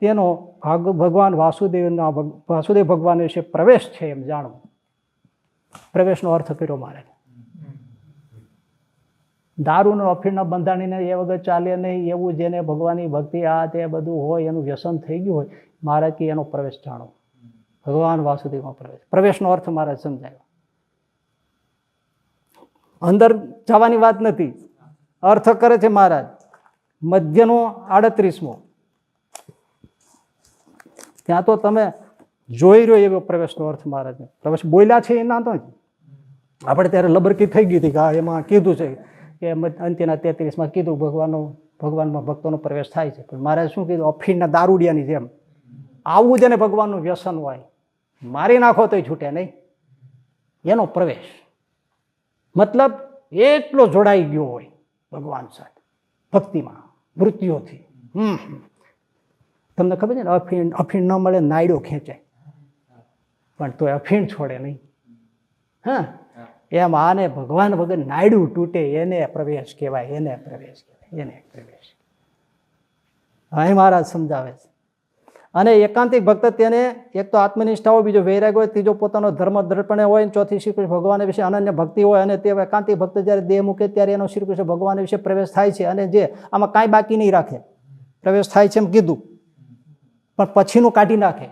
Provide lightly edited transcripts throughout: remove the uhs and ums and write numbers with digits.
તેનો ભગવાન વાસુદેવ ભગવાન વિશે પ્રવેશ છે એમ જાણવું. પ્રવેશનો અર્થ કર્યો મારે. દારૂનો અફીણના બંધાણીને એ વગર ચાલે નહીં, એવું જેને ભગવાનની ભક્તિ આ તે બધું હોય એનું વ્યસન થઈ ગયું હોય, મારે કે એનો પ્રવેશ જાણો. ભગવાન વાસુદેવમાં પ્રવેશનો અર્થ મારે સમજાયો. અંદર જવાની વાત નથી, અર્થ કરે છે મહારાજ. મધ્યનો 38મો, ત્યાં તો તમે જોઈ રહ્યો એવો પ્રવેશનો અર્થ મહારાજ પ્રવેશ બોલ્યા છે એના તો આપણે ત્યારે લબરકી થઈ ગઈ હતી કે આ એમાં કીધું છે કે અંત્યના 33માં કીધું ભગવાનમાં ભક્તોનો પ્રવેશ થાય છે. પણ મારે શું કીધું, અફીણના દારૂડિયાની જેમ આવું જ એને ભગવાનનું વ્યસન હોય, મારી નાખો તોય છૂટે નહીં, એનો પ્રવેશ. મતલબ એટલો જોડાઈ ગયો હોય ભગવાન સાથે ભક્તિમાં મૃત્યુથી. તમને ખબર છે ને, અફીણ ન મળે નાયડો ખેંચાય, પણ તોય અફીણ છોડે નહીં. હા, એમ આને ભગવાન વગર નાયડું તૂટે એને પ્રવેશ કહેવાય, એને પ્રવેશ કહેવાય, એને પ્રવેશ. અહીં મહારાજ સમજાવે છે. અને એકાંતિક ભક્ત તેને એક તો આત્મનિષ્ઠા હોય, બીજો વૈરાગ હોય, ત્રીજો પોતાનો ધર્મ દ્રઢપણે હોય, ચોથી શ્રી કૃષ્ણ ભગવાન વિશે અનન્ય ભક્તિ હોય. અને તે એકાંતિક ભક્ત જ્યારે દેહ મૂકે ત્યારે એનો શ્રી કૃષ્ણ ભગવાન વિશે પ્રવેશ થાય છે. અને જે આમાં કાંઈ બાકી નહીં રાખે, પ્રવેશ થાય છે એમ કીધું, પણ પછીનું કાઢી નાખે.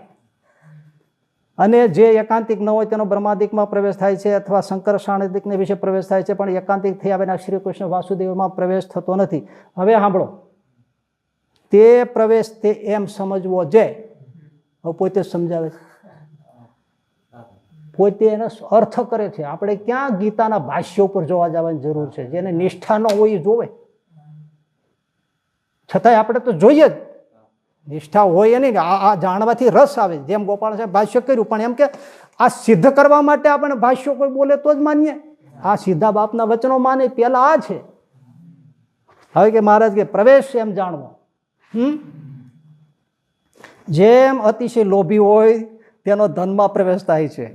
અને જે એકાંતિક ન હોય તેનો બ્રહ્માદિકમાં પ્રવેશ થાય છે, અથવા શંકર સાણદિકને વિશે પ્રવેશ થાય છે, પણ એકાંતિક થયા વિના શ્રી કૃષ્ણ વાસુદેવમાં પ્રવેશ થતો નથી. હવે સાંભળો, તે પ્રવેશ તે એમ સમજવો જે પોતે સમજાવે છે, પોતે એનો અર્થ કરે છે. આપણે ક્યાં ગીતાના ભાષ્ય ઉપર જોવા જવાની જરૂર છે? જેને નિષ્ઠા ન હોય એ જોવે, છતાંય આપણે તો જોઈએ જ. નિષ્ઠા હોય એની આ જાણવાથી રસ આવે. જેમ ગોપાલ સાહેબ ભાષ્ય કર્યું, પણ એમ કે આ સિદ્ધ કરવા માટે આપણે ભાષ્યો કોઈ બોલે તો જ માનીએ. આ સીધા બાપના વચનો માને પેલા આ છે. હવે કે મહારાજ કે પ્રવેશ એમ જાણવો. જેમ અતિશય લોભી હોય તેનો ધનમાં પ્રવેશ થાય છે,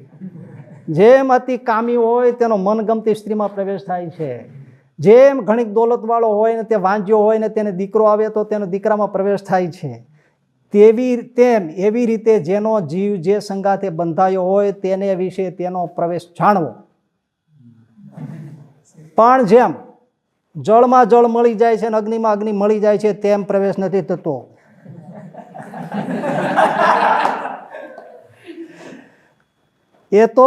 જેમ અતિ કામી હોય તેનો મનગમતી સ્ત્રીમાં પ્રવેશ થાય છે, જેમ ઘણી દોલત વાળો હોય ને તે વાંજ્યો હોય ને તેને દીકરો આવે તો તેનો દીકરામાં પ્રવેશ થાય છે, એવી રીતે જેનો જીવ જે સંગાથે બંધાયો હોય તેને વિશે તેનો પ્રવેશ જાણવો. પણ જેમ જળમાં જળ મળી જાય છે અને અગ્નિમાં અગ્નિ મળી જાય છે તેમ પ્રવેશ નથી થતો. એ તો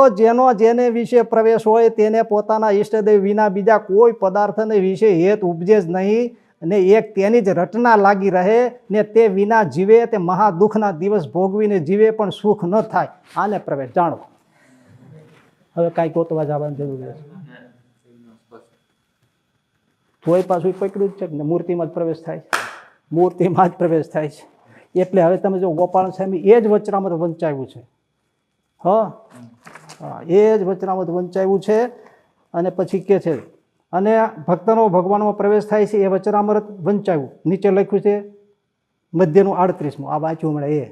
જેને વિશે પ્રવેશ હોય તેને પોતાના ઈષ્ટદેવ વિના બીજા કોઈ પદાર્થને વિશે હેત ઉપજે જ નહીં, અને એક તેની જ રટના લાગી રહે ને તે વિના જીવે તે મહાદુઃખના દિવસ ભોગવીને જીવે પણ સુખ ન થાય. આને પ્રવેશ જાણવો. હવે કાંઈ ગોતવા જવાની જરૂર નથી. તોય પાછું પકડ્યું જ છે ને, મૂર્તિમાં જ પ્રવેશ થાય છે, મૂર્તિમાં જ પ્રવેશ થાય છે. એટલે હવે તમે જો ગોપાલ સ્વામી એ જ વચરામૃત વંચાવ્યું છે. હા, એ જ વચનામૃત વંચાવ્યું છે. અને પછી કે છે, અને ભક્તનો ભગવાનમાં પ્રવેશ થાય છે એ વચનામૃત વંચાવ્યું. નીચે લખ્યું છે મધ્યનું 38મું, આ વાંચ્યું હમણાં એ.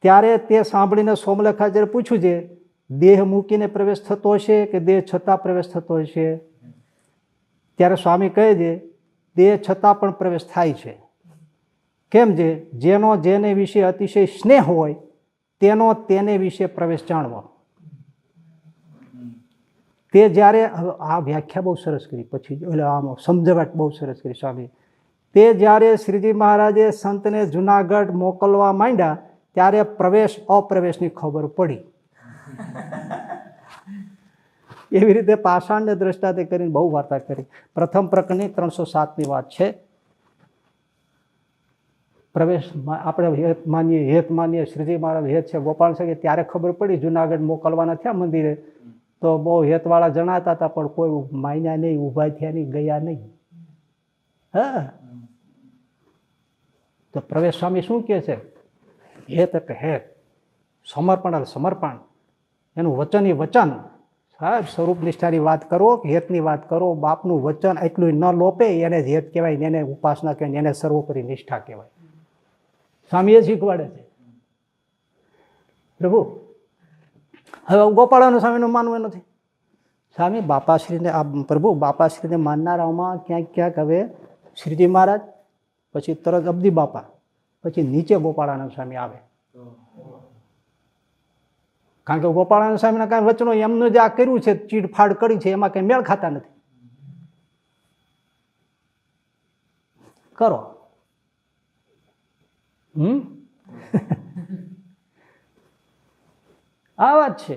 ત્યારે તે સાંભળીને સોમલેખાચાર્ય પૂછ્યું છે, દેહ મૂકીને પ્રવેશ થતો હશે કે દેહ છતાં પ્રવેશ થતો હશે? ત્યારે સ્વામી કહે છે, દેહ છતાં પણ પ્રવેશ થાય છે. કેમ છે? જેનો જેને વિશે અતિશય સ્નેહ હોય તેનો તેને વિશે પ્રવેશ જાણવો. તે જ્યારે આ વ્યાખ્યા બહુ સરસ કરી, પછી આમ સમજાવટ બહુ સરસ કરી સ્વામી. તે જ્યારે શ્રીજી મહારાજે સંતને જુનાગઢ મોકલવા માંડ્યા ત્યારે પ્રવેશ અપ્રવેશની ખબર પડી. એવી રીતે પાષાણને દ્રષ્ટાંતે કરીને બહુ વાર્તા કરી. પ્રથમ પ્રકરણની 307ની વાત છે. પ્રવેશ આપણે હેત માનીએ, શ્રીજી મહારાજ હેત છે, ગોપાલ સાહેબ ત્યારે ખબર પડી જુનાગઢ મોકલવાના થયા મંદિરે, તો બહુ હેતવાળા જણાતા હતા, પણ કોઈ માન્યા નહીં, ઊભા થયા નહીં, ગયા નહીં. હા, તો પ્રવેશ સ્વામી શું કહે છે? હેત એટલે હેત, સમર્પણ એટલે સમર્પણ, એનું વચન એ વચન. સાહેબ સ્વરૂપ નિષ્ઠાની વાત કરો, હેતની વાત કરો, બાપનું વચન એટલું ન લોપે એને જ હેત કહેવાય, એને ઉપાસના કહેવાય, એને સર્વોપરી નિષ્ઠા કહેવાય. સ્વામી એ શીખવાડે છે પ્રભુ. હવે ગોપાળાનું સ્વામીનું માનવું નથી. સ્વામી બાપાશ્રીને આ પ્રભુ બાપાશ્રીને માનનારાઓમાં ક્યાંક ક્યાંક હવે શ્રીજી મહારાજ, પછી તરત અબદી બાપા, પછી નીચે ગોપાળાનંદ સ્વામી આવે. કારણ કે ગોપાળાનંદ સ્વામીના કાંઈ વચનો એમનું જે આ કર્યું છે, ચીડફાડ કરી છે, એમાં કંઈ મેળ ખાતા નથી. કરો આ વાત છે.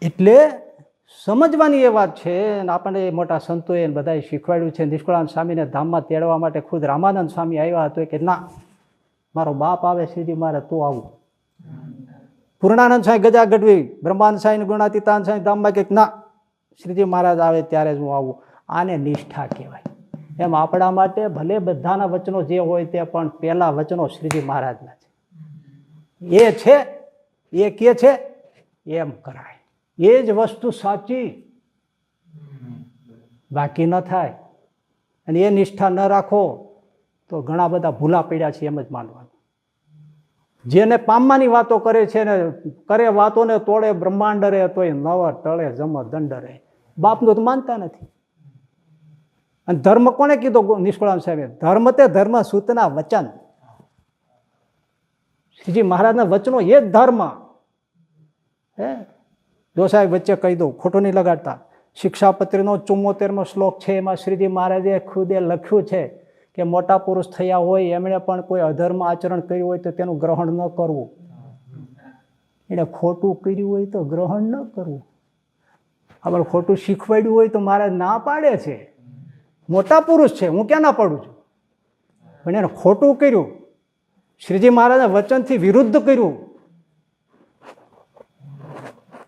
એટલે સમજવાની એ વાત છે. આપણને મોટા સંતોએ બધાએ શીખવાડ્યું છે. નિષ્કુળાનંદ સ્વામીને ધામમાં તેડવા માટે ખુદ રામાનંદ સ્વામી આવ્યા હતો કે ના, મારો બાપ આવે શ્રીજી મારે તો આવું. પૂર્ણાનંદ સ્વામી ગજા ગઢવી, બ્રહ્માનંદ સ્વામી, ગુણાતીતાનંદ સ્વામી ધામમાં કે ના, શ્રીજી મહારાજ આવે ત્યારે જ હું આવું. આને નિષ્ઠા કહેવાય. એમ આપણા માટે ભલે બધાના વચનો જે હોય તે, પણ પહેલા વચનો શ્રીજી મહારાજના છે. એ છે, એ કે છે એમ કરાય. એ જ વસ્તુ સાચી, બાકી ન થાય. અને એ નિષ્ઠા ન રાખો તો ઘણા બધા ભૂલા પડ્યા છે એમ જ માનવાનું. જેને પામવાની વાતો કરે છે ને કરે વાતોને તોડે બ્રહ્માંડ રે, તોય નવ ટળે જમ દંડ રે. બાપનું તો માનતા નથી. અને ધર્મ કોને કીધો નિષ્કુળાનંદ સાહેબે? ધર્મ તે ધર્મ સૂતના વચન. શ્રીજી મહારાજના વચનો એ જ ધર્મ. હે જો સાહેબ વચ્ચે કહી દઉં, ખોટું નહીં લગાડતા. શિક્ષાપત્રીનો 74મો શ્લોક છે, એમાં શ્રીજી મહારાજે ખુદે લખ્યું છે કે મોટા પુરુષ થયા હોય એમણે પણ કોઈ અધર્મ આચરણ કર્યું હોય તો તેનું ગ્રહણ ન કરવું. એને ખોટું કર્યું હોય તો ગ્રહણ ન કરવું. આપણે ખોટું શીખવાડ્યું હોય તો મહારાજ ના પાડે છે. મોટા પુરુષ છે, હું ક્યાં ના પાડું છું? પણ એને ખોટું કર્યું, શ્રીજી મહારાજના વચનથી વિરુદ્ધ કર્યું,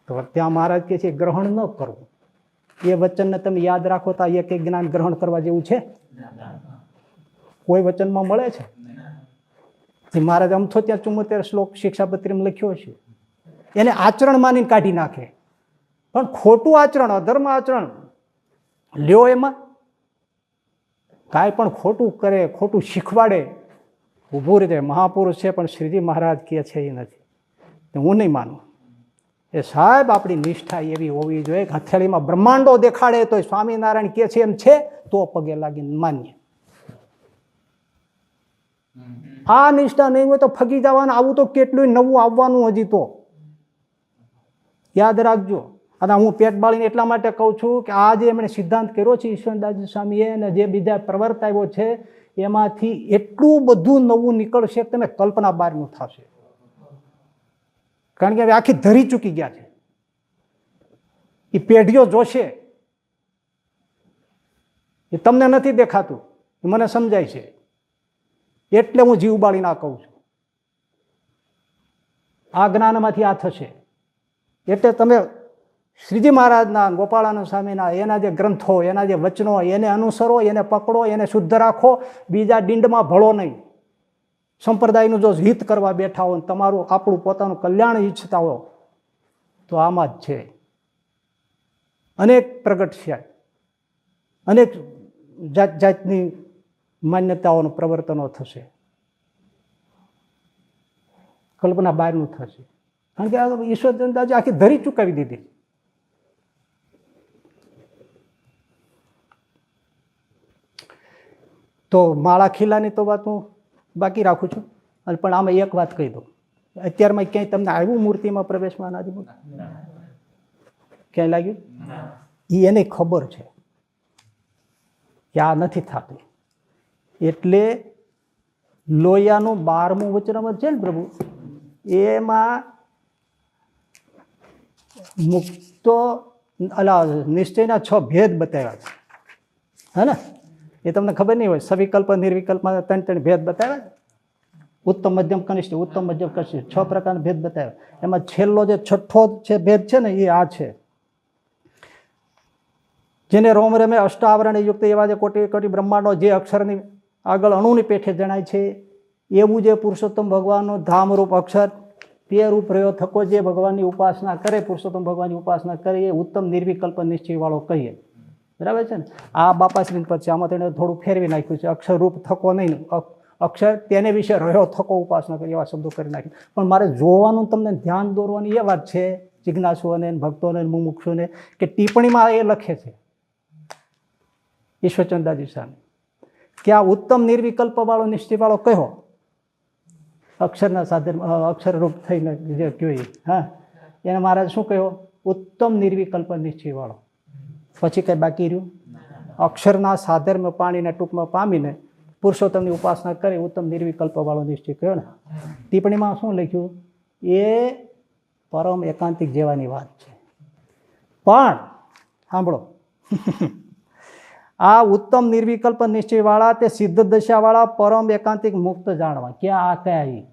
તો ત્યાં મહારાજ કહે છે ગ્રહણ ન કરવું. એ વચનને તમે યાદ રાખો તો એક એક જ્ઞાન ગ્રહણ કરવા જેવું છે? કોઈ વચનમાં મળે છે? મહારાજ અમથો ત્યાં 74 શ્લોક શિક્ષાપત્રીમાં લખ્યો છે. એને આચરણ માનીને કાઢી નાખે. પણ ખોટું આચરણ, અધર્મ આચરણ લ્યો, એમાં કાંઈ પણ ખોટું કરે, ખોટું શીખવાડે, ઊભું રીતે મહાપુરુષ છે પણ શ્રીજી મહારાજ કહે છે એ નથી, હું નહીં માનું. એ સાહેબ આપણી નિષ્ઠા એવી હોવી જોઈએ કે હથેળીમાં બ્રહ્માંડો દેખાડે તો સ્વામિનારાયણ કહે છે એમ છે તો પગે લાગીને માનીએ. આ નિષ્ઠા નહીં હોય તો ફગી જવાનું. આવું તો કેટલું નવું આવવાનું હજી તો, યાદ રાખજો. અને હું પેટ બાળીને એટલા માટે કહું છું કે આ જે એમણે સિદ્ધાંત કર્યો છે ઈશ્વરદાસજી સ્વામીએ અને જે બીજા પ્રવર્તાવ્યો છે એમાંથી એટલું બધું નવું નીકળશે કે તમે કલ્પના બહારનું થશે. કારણ કે હવે આખી ધરી ચૂકી ગયા છે. એ પેઢીઓ જોશે. એ તમને નથી દેખાતું, મને સમજાય છે, એટલે હું જીવ બાળી ના કહું છું. આ જ્ઞાનમાંથી આ થશે. એટલે તમે શ્રીજી મહારાજના, ગોપાળાનંદ સ્વામીના એના જે ગ્રંથો, એના જે વચનો, એને અનુસરો, એને પકડો, એને શુદ્ધ રાખો. બીજા ડીંડમાં ભળો નહીં. સંપ્રદાયનું જો હિત કરવા બેઠા હો, તમારું આપણું પોતાનું કલ્યાણ ઈચ્છતા હો, તો આમાં જ છે. અનેક પ્રગટ છે, અનેક જાત જાતની માન્યતાઓનું પ્રવર્તનો થશે, કલ્પના બહારનું થશે. કારણ કે ઈશ્વરચંદ્રજી આખી ધરી ચૂકાવી દીધી. તો માળા ખીલાની તો વાત હું બાકી રાખું છું. પણ આમાં એક વાત કહી દઉં, અત્યારમાં ક્યાંય તમને આવ્યું મૂર્તિમાં પ્રવેશમાં આદિ ક્યાંય લાગ્યું? એને ખબર છે કે આ નથી થતું. એટલે લોયાનું 12મું વચનામૃત છે ને પ્રભુ, એમાં મુક્તો નિશ્ચયના 6 ભેદ બતાવ્યા છે. હે ને? એ તમને ખબર નહીં હોય. સવિકલ્પ, નિર્વિકલ્પમાં 3 ભેદ બતાવ્યા. ઉત્તમ, મધ્યમ, કનિષ્ઠ. ઉત્તમ, મધ્યમ, કનિષ્ઠ 6 પ્રકારના ભેદ બતાવ્યા. એમાં છેલ્લો જે 6થો છે ભેદ છે ને, એ આ છે. જેને રોમ રમે અષ્ટાવરણ યુક્ત એવા જે કોટી કોટી બ્રહ્માંડો જે અક્ષરની આગળ અણુની પેઠે જણાય છે, એવું જે પુરુષોત્તમ ભગવાનનું ધામરૂપ અક્ષર તે રૂપ રહ્યો થકો જે ભગવાનની ઉપાસના કરે, પુરુષોત્તમ ભગવાનની ઉપાસના કરે, એ ઉત્તમ નિર્વિકલ્પ નિશ્ચય વાળો કહીએ. બરાબર છે ને? આ બાપાશ્રી પર છે. આમાં તેને થોડું ફેરવી નાખ્યું છે. અક્ષર રૂપ થકો નહીં, અક્ષર તેને વિશે રહ્યો થકો ઉપાસના કરી, એવા શબ્દો કરી નાખ્યા. પણ મારે જોવાનું, તમને ધ્યાન દોરવાની એ વાત છે જિજ્ઞાસુઓને, ભક્તોને, મુમુક્ષુને, કે ટિપ્પણીમાં એ લખે છે ઈશ્વરચંદ્રજી સ્વામી કે આ ઉત્તમ નિર્વિકલ્પ વાળો નિશ્ચય વાળો કયો, અક્ષરના સાધન અક્ષરરૂપ થઈને જે કહ્યું હા એને મહારાજ શું કહ્યું? ઉત્તમ નિર્વિકલ્પ નિશ્ચયવાળો. પછી કંઈ બાકી રહ્યું? અક્ષરના સાધર્મ પાણીને ટૂંકમાં પામીને પુરુષોત્તમની ઉપાસના કરી ઉત્તમ નિર્વિકલ્પવાળો નિશ્ચય કહ્યો ને. ટિપ્પણીમાં શું લખ્યું? એ પરમ એકાંતિક જેવાની વાત છે. પણ સાંભળો, આ ઉત્તમ નિર્વિકલ્પ નિશ્ચયવાળા તે સિદ્ધ દશાવાળા પરમ એકાંતિક મુક્ત જાણવા ક્યાં આ કયા?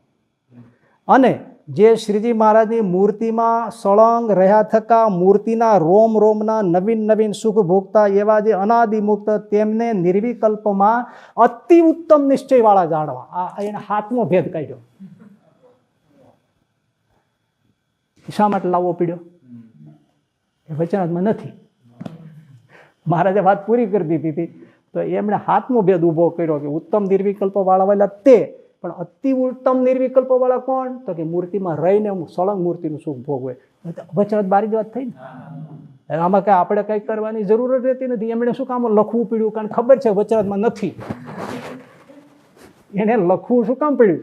અને જે શ્રીજી મહારાજની મૂર્તિમાં સળંગ રહ્યા થકા મૂર્તિના રોમ રોમના નવીન નવીન સુખ ભોગતા એવા જે અનાદિમુક્ત તેમને નિર્વિકલ્પમાં અતિ ઉત્તમ નિશ્ચયવાળા જાણવા. આ એને હાથનો ભેદ કાઢ્યો. શા માટે લાવવો પડ્યો? એ વચનાત્મા નથી. મહારાજે વાત પૂરી કરી દીધી હતી તો એમણે હાથનો ભેદ ઊભો કર્યો કે ઉત્તમ નિર્વિકલ્પ વાળા વાળા તે, પણ અતિ ઉત્તમ નિર્વિકલ્પ વાળા કોણ? તો કે મૂર્તિમાં રહીને સળંગ મૂર્તિનું સુખ ભોગવે. વચનાત્મા બારી જ વાત થઈ ને. આમાં કઈ આપણે કઈ કરવાની જરૂર જ રહેતી નથી. એમણે શું કામ લખવું પડ્યું? કારણ ખબર છે વચનાત્મા નથી. એને લખવું શું કામ પડ્યું?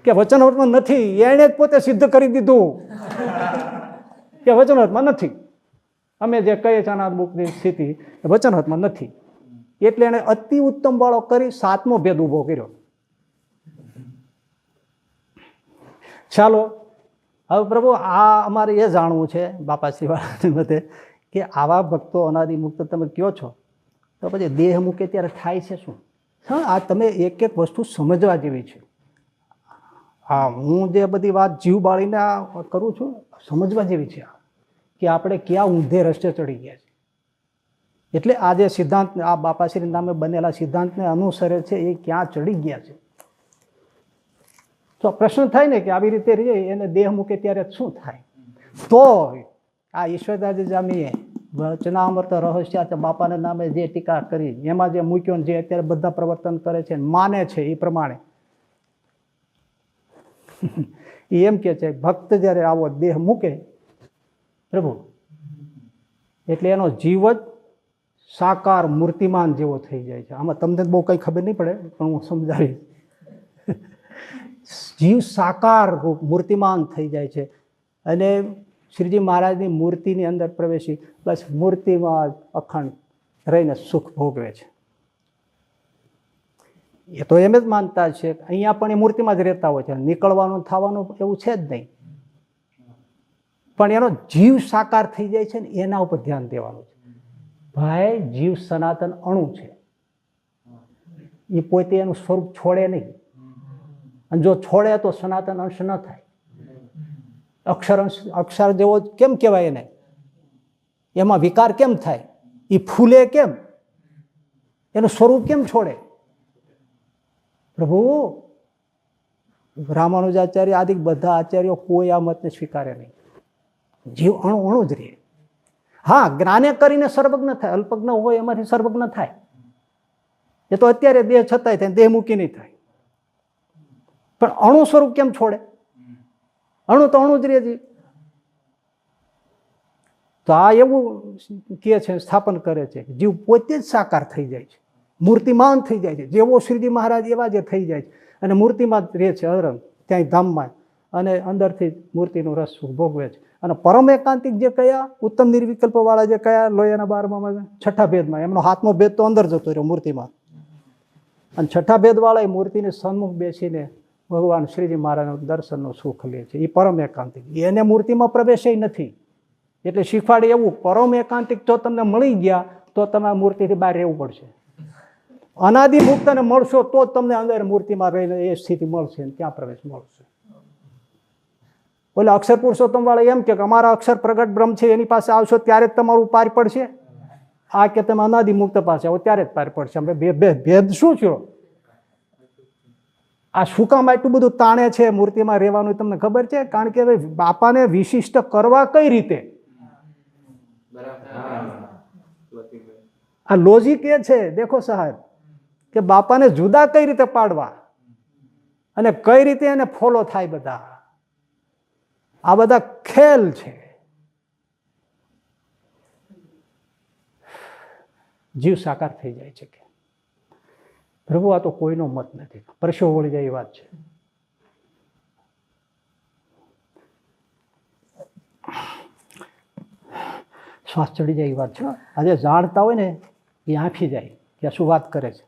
કે વચનાત્મા નથી. એને જ પોતે સિદ્ધ કરી દીધું કે વચનાત્મા નથી. અમે જે કહીએ છીએ અનાદ મુક્તની સ્થિતિ વચનાત્મા નથી. એટલે એને અતિ ઉત્તમ વાળો કરી સાતમો ભેદ ઊભો કર્યો. ચાલો હવે પ્રભુ આ અમારે એ જાણવું છે બાપાશ્રી વાળાની મતે કે આવા ભક્તો અનાદિ મુક્ત તમે કયો છો તો પછી દેહ મૂકે ત્યારે થાય છે શું? હા, આ તમે એક એક વસ્તુ સમજવા જેવી છે. હા, હું જે બધી વાત જીવ બાળીને કરું છું સમજવા જેવી છે કે આપણે ક્યાં ઊંધે રસ્તે ચડી ગયા છે. એટલે આ જે સિદ્ધાંત આ બાપાશ્રી નામે બનેલા સિદ્ધાંતને અનુસરે છે એ ક્યાં ચડી ગયા છે. તો પ્રશ્ન થાય ને કે આવી રીતે રહે એને દેહ મૂકે ત્યારે શું થાય? તો આ ઈશ્વરદાસજી જામીએ વચનામૃત રહસ્ય બાપાના નામે જે ટીકા કરી એમાં જે મૂક્યો જે અત્યારે બધા પ્રવર્તન કરે છે માને છે એ પ્રમાણે એમ કે છે ભક્ત જ્યારે આવો દેહ મૂકે પ્રભુ એટલે એનો જીવ જ સાકાર મૂર્તિમાન જેવો થઈ જાય છે. આમાં તમને બહુ કંઈ ખબર નહીં પડે પણ હું સમજાવીશ. જીવ સાકાર રૂપ મૂર્તિમાન થઈ જાય છે અને શ્રીજી મહારાજની મૂર્તિની અંદર પ્રવેશી બસ મૂર્તિમાં અખંડ રહીને સુખ ભોગવે છે. એ તો એમ જ માનતા છે અહીંયા પણ એ મૂર્તિમાં જ રહેતા હોય છે. નીકળવાનું થવાનું એવું છે જ નહીં. પણ એનો જીવ સાકાર થઈ જાય છે ને એના ઉપર ધ્યાન દેવાનું છે. ભાઈ જીવ સનાતન અણુ છે. એ પોતે એનું સ્વરૂપ છોડે નહીં. અને જો છોડે તો સનાતન અંશ ન થાય. અક્ષર જેવો કેમ કહેવાય એને? એમાં વિકાર કેમ થાય? એ ફૂલે કેમ? એનું સ્વરૂપ કેમ છોડે? પ્રભુ રામાનુજાચાર્ય આદિ બધા આચાર્યો કોઈ આ મતને સ્વીકારે નહીં. જીવ અણુ અણુ જ રહે. હા, જ્ઞાને કરીને સર્વજ્ઞ થાય. અલ્પજ્ઞ હોય એમાંથી સર્વજ્ઞ થાય. એ તો અત્યારે દેહ છતાંય થાય, દેહ મૂકી નહીં થાય. પણ અણુ સ્વરૂપ કેમ છોડે? અણુ તો અણુ જ રહે છે. તો આ એવું કહે છે, સ્થાપન કરે છે જીવ પોતે જ સાકાર થઈ જાય છે, મૂર્તિમાન થઈ જાય છે. જેવો શ્રીજી મહારાજ એવા જે થઈ જાય છે અને મૂર્તિમાં જ રહે છે અરંગ ત્યાં ધામમાં અને અંદરથી મૂર્તિનું રસ ભોગવે છે. અને પરમ એકાંતિક જે કયા ઉત્તમ નિર્વિકલ્પ વાળા જે કયા લોયાના 12માં છઠ્ઠા ભેદમાં એમનો હાથનો ભેદ તો અંદર જતો રહ્યો મૂર્તિમાં. અને છઠ્ઠા ભેદ વાળા એ મૂર્તિની સન્મુખ બેસીને ભગવાન શ્રીજી મહારાજનું દર્શનનું સુખ લે છે. એ પરમ એકાંતિક. એને મૂર્તિમાં પ્રવેશ નથી. એટલે શીખવાડે એવું પરમ એકાંતિક જો તમને મળી ગયા તો તમે મૂર્તિથી બહાર રહેવું પડશે. અનાદિ મુક્તને મળશો તો જ તમને અંદર મૂર્તિમાં રહીને એ સ્થિતિ મળશે ત્યાં પ્રવેશ મળશે. બોલે અક્ષર પુરુષોત્તમ વાળા એમ કે અમારા અક્ષર પ્રગટ બ્રહ્મ છે એની પાસે આવશો ત્યારે જ તમારું પાર પડશે. આ કે તમે અનાદિ મુક્ત પાસે આવો ત્યારે જ પાર પડશે. ભેદ શું થયો? આ શું કામ આટલું બધું તાણે છે મૂર્તિમાં રહેવાનું તમને ખબર છે? કારણ કે બાપાને વિશિષ્ટ કરવા કઈ રીતે? આ લોજિક એ છે દેખો સાહેબ કે બાપાને જુદા કઈ રીતે પાડવા અને કઈ રીતે એને ફોલો થાય. બધા આ બધા ખેલ છે. જીવ સાકાર થઈ જાય છે કે પ્રભુ આ તો કોઈનો મત નથી. પરસેવો વળી જાય એ વાત છે. શ્વાસ ચડી જાય એ વાત છે. આજે જાણતા હોય ને એ આંખી જાય કે શું વાત કરે છે.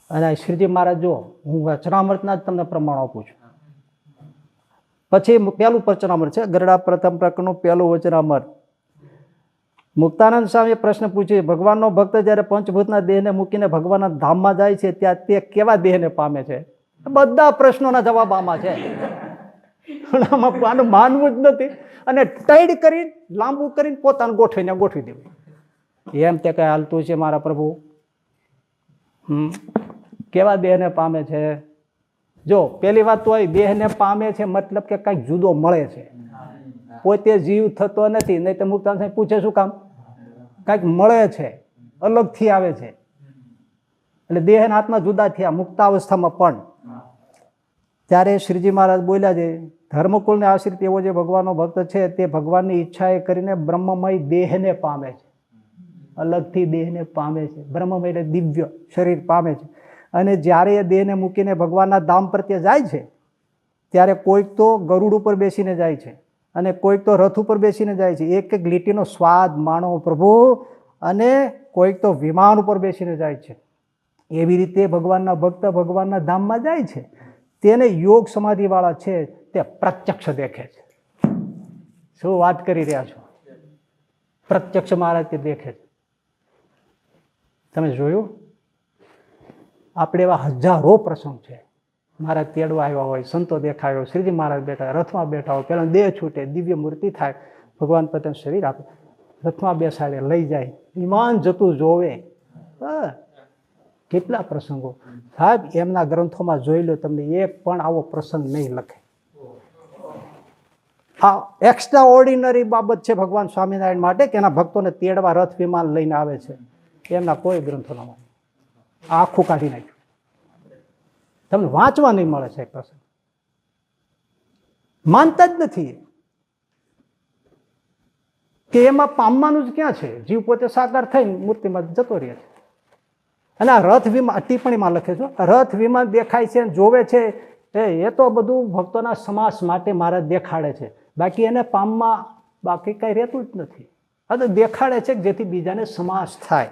અને શ્રીજી મહારાજ જો હું વચનામૃતના જ તમને પ્રમાણ આપું છું. પછી પહેલું વચનામૃત છે ગરડા પ્રથમ પ્રકરણનું પહેલું વચનામૃત. મુક્તાનંદ સ્વામીએ પ્રશ્ન પૂછ્યો, ભગવાનનો ભક્ત જ્યારે પંચભૂતના દેહને મૂકીને ભગવાનના ધામમાં જાય છે ત્યાં તે કેવા દેહને પામે છે? બધા પ્રશ્નોના જવાબ આમાં છે. આનું માનવું જ નથી અને ટાઈડ કરી લાંબુ કરીને પોતાને ગોઠવી દેવું. એમ તે કઈ હાલતું છે મારા પ્રભુ? કેવા દેહને પામે છે? જો પેલી વાત તો દેહને પામે છે મતલબ કે કઈક જુદો મળે છે. પોતે જીવ થતો નથી. નહીં તો મુક્તાનંદ સાહેબ પૂછે શું કામ? કઈક મળે છે, અલગથી આવે છે. એટલે દેહ અને આત્મા જુદા થયા મુક્તાવસ્થામાં પણ. ત્યારે શ્રીજી મહારાજ બોલ્યા છે, ધર્મકુળને આશ્રિત એવો જે ભગવાનનો ભક્ત છે તે ભગવાનની ઈચ્છા એ કરીને બ્રહ્મમય દેહને પામે છે. અલગથી દેહને પામે છે. બ્રહ્મમય એટલે દિવ્ય શરીર પામે છે. અને જ્યારે એ દેહને મૂકીને ભગવાનના ધામ પ્રત્યે જાય છે ત્યારે કોઈક તો ગરુડ ઉપર બેસીને જાય છે અને કોઈક તો રથ ઉપર બેસીને જાય છે. એક એક લીટીનો સ્વાદ માણો પ્રભુ. અને કોઈક તો વિમાન ઉપર બેસીને જાય છે. એવી રીતે ભગવાનના ભક્ત ભગવાનના ધામમાં જાય છે. તેને યોગ સમાધિ વાળા છે તે પ્રત્યક્ષ દેખે છે. શું વાત કરી રહ્યા છો? પ્રત્યક્ષ મહારાજ તે દેખે છે. તમે જોયું? આપણે એવા હજારો પ્રસંગ છે. મહારાજ તેડવા આવ્યા હોય, સંતો દેખાયો, શ્રીજી મહારાજ બેઠા, રથમાં બેઠા હોય, પેલા દેહ છૂટે, દિવ્ય મૂર્તિ થાય, ભગવાન પોતાનું શરીર આપે, રથમાં બેસાડે, લઈ જાય, વિમાન જતું જોવે. કેટલા પ્રસંગો સાહેબ એમના ગ્રંથોમાં જોઈ લો, તમને એક પણ આવો પ્રસંગ નહીં લખે. આ એક્સ્ટ્રા ઓર્ડિનરી બાબત છે ભગવાન સ્વામિનારાયણ માટે કે એના ભક્તોને તેડવા રથ વિમાન લઈને આવે છે. એમના કોઈ ગ્રંથોમાં આખું કાઢી નાખ્યું. તમને વાંચવા નહીં મળે છે પ્રસંગ. માનતા જ નથી કે એમાં પામવાનું જ ક્યાં છે. જીવ પોતે સાકાર થઈને મૂર્તિમાં જતો રહે છે. અને આ રથ વિમાન ટિપ્પણીમાં લખે છે, રથ વિમાન દેખાય છે જોવે છે એ તો બધું ભક્તોના સમાસ માટે મારા દેખાડે છે. બાકી એને પામમાં બાકી કઈ રહેતું જ નથી. આ તો દેખાડે છે જેથી બીજાને સમાસ થાય.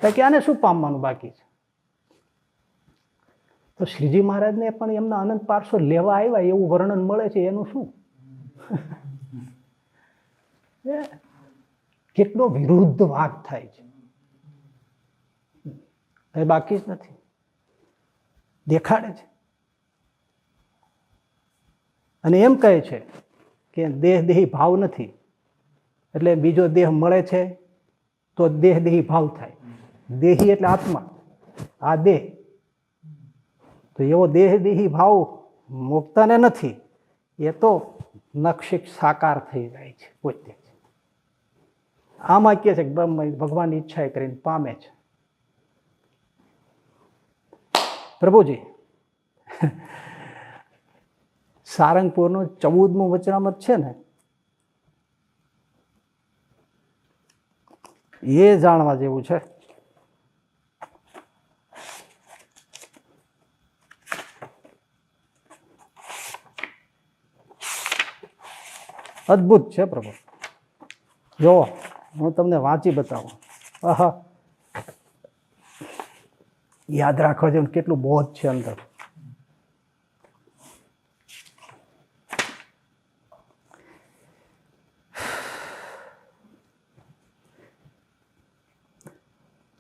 બાકી આને શું પામવાનું બાકી છે? તો શ્રીજી મહારાજને પણ એમના અનંત પાર્શ્વ લેવા આવ્યા એવું વર્ણન મળે છે. એનું શું? કેટલો વિરુદ્ધ વાદ થાય છે. એ બાકી જ નથી, દેખાડે છે. અને એમ કહે છે કે દેહદેહી ભાવ નથી, એટલે બીજો દેહ મળે છે તો દેહદેહી ભાવ થાય. દેહી એટલે આત્મા, આ દેહ. તો એવો દેહદેહી ભાવ મુક્તને નથી. એ તો નક્ષિક સાકાર થઈ જાય છે પોતે. આમાં કહે છે કે ભગવાનની ઈચ્છા કરીને પામે છે. પ્રભુજી સારંગપુરનું 14મું વચનામૃત છે ને, એ જાણવા જેવું છે. અદ્ભુત છે પ્રભુ. જો હું તમને વાંચી બતાવું. આહા, યાદ રાખવા જેવું કેટલું બોધ છે અંદર.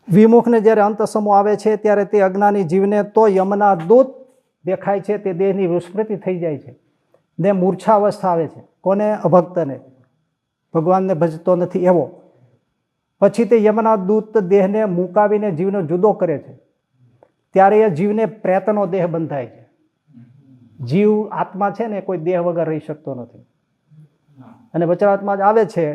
વિમુખને જ્યારે અંત સમૂહ આવે છે ત્યારે તે અજ્ઞાની જીવને તો યમના દૂત દેખાય છે. તે દેહની વિસ્મૃતિ થઈ જાય છે ને મૂર્છા અવસ્થા આવે છે. કોને? અભક્તને, ભગવાનને ભજતો નથી એવો. પછી તે યમના દૂત દેહને મુકાવીને જીવને જુદો કરે છે. ત્યારે એ જીવને પ્રેતનો દેહ બંધાય છે. જીવ આત્મા છે ને કોઈ દેહ વગર રહી શકતો નથી. અને વચનાત્મા જ આવે છે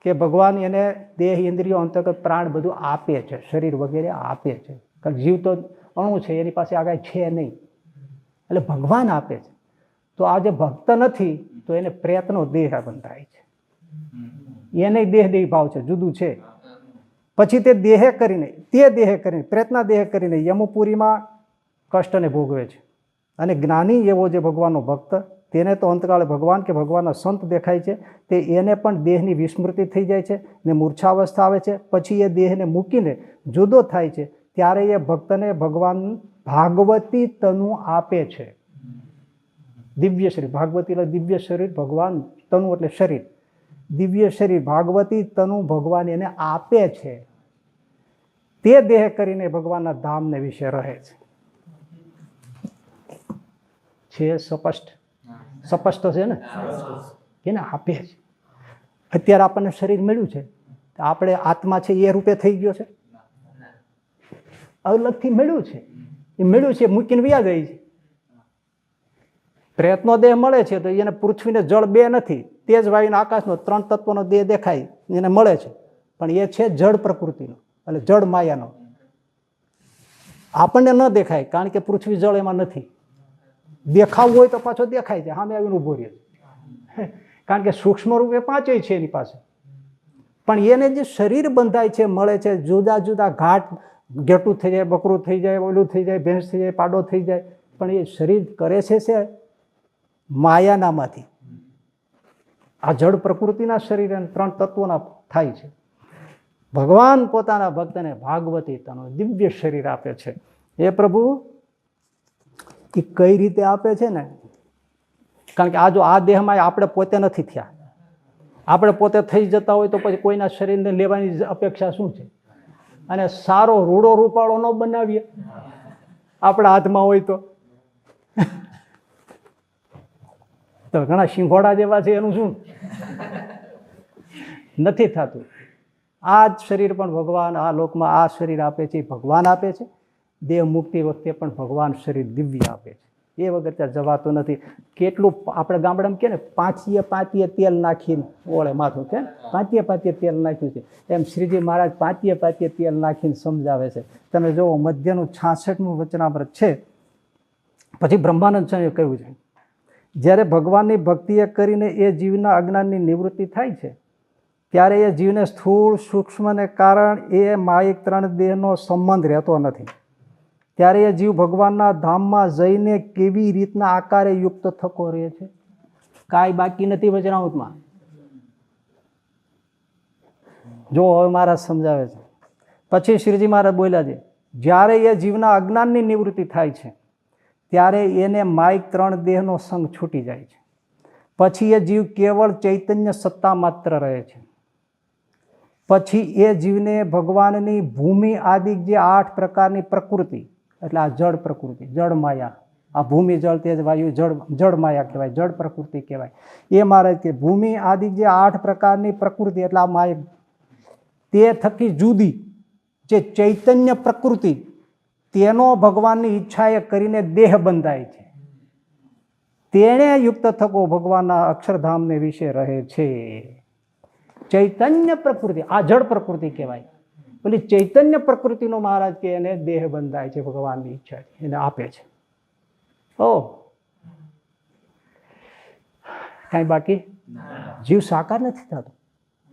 કે ભગવાન એને દેહ, ઇન્દ્રિયો, અંતર્ગત પ્રાણ બધું આપે છે, શરીર વગેરે આપે છે. કારણ જીવ તો અણુ છે, એની પાસે આગળ છે નહીં, એટલે ભગવાન આપે છે. તો આ જે ભક્ત નથી તો એને પ્રેતનો દેહ બંધાય છે. એને દેહ ભાવ છે, જુદું છે. પછી તે દેહ કરીને પ્રેતના દેહ કરીને યમપુરીમાં કષ્ટને ભોગવે છે. અને જ્ઞાની એવો જે ભગવાનનો ભક્ત તેને તો અંતકાળે ભગવાન કે ભગવાનના સંત દેખાય છે, તે એને પણ દેહની વિસ્મૃતિ થઈ જાય છે ને મૂર્છાવસ્થા આવે છે. પછી એ દેહને મૂકીને જુદો થાય છે, ત્યારે એ ભક્તને ભગવાન ભાગવતી તનુ આપે છે. દિવ્ય શરીર, ભાગવતી એટલે દિવ્ય શરીર, ભગવાન તનુ એટલે શરીર, દિવ્ય શરીર ભાગવતી તનુ ભગવાન એને આપે છે. તે દેહ કરીને ભગવાનના ધામને વિશે રહે છે. સ્પષ્ટ છે ને, એને આપે છે. અત્યારે આપણને શરીર મળ્યું છે, આપણે આત્મા છે એ રૂપે થઈ ગયો છે, અલગથી મળ્યું છે. એ મળ્યું છે મૂકીને વ્યા જાય છે. પ્રયત્નો દેહ મળે છે તો એને પૃથ્વીને જળ બે નથી, તેજ વાયુનો આકાશનો 3 તત્વનો દેહ દેખાય એને મળે છે, પણ એ છે જળ પ્રકૃતિનો એટલે જળ માયાનો. આપણને ન દેખાય કારણ કે પૃથ્વી જળ એમાં નથી. દેખાવું હોય તો પાછો દેખાય છે, સામે આવીને ઉભો રહે છે, કારણ કે સૂક્ષ્મ રૂપે 5 છે એની પાસે. પણ એને જે શરીર બંધાય છે મળે છે, જુદા જુદા ઘાટ, ઘેટું થઈ જાય, બકરું થઈ જાય, ઓલું થઈ જાય, ભેંસ થઈ જાય, પાડો થઈ જાય, પણ એ શરીર કરે છે માયાનામાંથી. આ જળ પ્રકૃતિના શરીર અને 3 તત્વોના થાય છે. ભગવાન પોતાના ભક્તને ભાગવતી તનુ દિવ્ય શરીર આપે છે. એ પ્રભુ એ કઈ રીતે આપે છે ને, કારણ કે આ જો આ દેહમાં આપણે પોતે નથી થયા, આપણે પોતે થઈ જતા હોય તો પછી કોઈના શરીરને લેવાની અપેક્ષા શું છે? અને સારો રૂડો રૂપાળો ન બનાવીએ આપણા હાથમાં હોય તો ઘણા સિંઘોડા જેવા છે, એનું શું નથી થતું. આ જ શરીર પણ ભગવાન આ લોકમાં આ શરીર આપે છે, ભગવાન આપે છે. દેહ મુક્તિ વખતે પણ ભગવાન શરીર દિવ્ય આપે છે, એ વગર ત્યાં જવાતું નથી. કેટલું આપણે ગામડામાં કે ને, પાંચીએ તેલ નાખીને ઓળે માથું, કે પાંચીએ તેલ નાખ્યું છે, એમ શ્રીજી મહારાજ પાંચીએ તેલ નાખીને સમજાવે છે. તમે જુઓ મધ્યનું 66મું વચનામૃત છે. પછી બ્રહ્માનંદ સ્વામીએ કહ્યું છે, જ્યારે ભગવાનની ભક્તિએ કરીને એ જીવના અજ્ઞાનની નિવૃત્તિ થાય છે, ત્યારે એ જીવને સ્થૂળ સૂક્ષ્મને કારણ એ માયિક 3 દેહનો સંબંધ રહેતો નથી. ત્યારે એ જીવ ભગવાનના ધામમાં જઈને કેવી રીતના આકારે યુક્ત થકો રહે છે? કાંઈ બાકી નથી વચનામૃતમાં. જો હવે મહારાજ સમજાવે છે. પછી શ્રીજી મહારાજ બોલ્યા છે, જ્યારે એ જીવના અજ્ઞાનની નિવૃત્તિ થાય છે, ત્યારે એને માયિક 3 દેહનો સંગ છૂટી જાય છે. પછી એ જીવ કેવળ ચૈતન્ય સત્તા માત્ર રહે છે. પછી એ જીવને ભગવાનની ભૂમિ આદિ જે 8 પ્રકારની પ્રકૃતિ, એટલે આ જળ પ્રકૃતિ, જળ માયા, આ ભૂમિ જળ તેજ વાયુ જળ માયા કહેવાય, જળ પ્રકૃતિ કહેવાય. એ મારે કે ભૂમિ આદિ જે 8 પ્રકારની પ્રકૃતિ, એટલે આ માયા, તે થકી જુદી જે ચૈતન્ય પ્રકૃતિ, તેનો ભગવાનની ઈચ્છાએ કરીને દેહ બંધાય છે. તેણે યુક્ત થકો ભગવાનના અક્ષરધામને વિશે રહે છે. ચૈતન્ય પ્રકૃતિ, આ જળ પ્રકૃતિ કહેવાય. પેલી ચૈતન્ય પ્રકૃતિનો મહારાજ કે એને દેહ બંધાય છે, ભગવાનની ઈચ્છા એને આપે છે. કાંઈ બાકી જીવ સાકાર નથી થતો,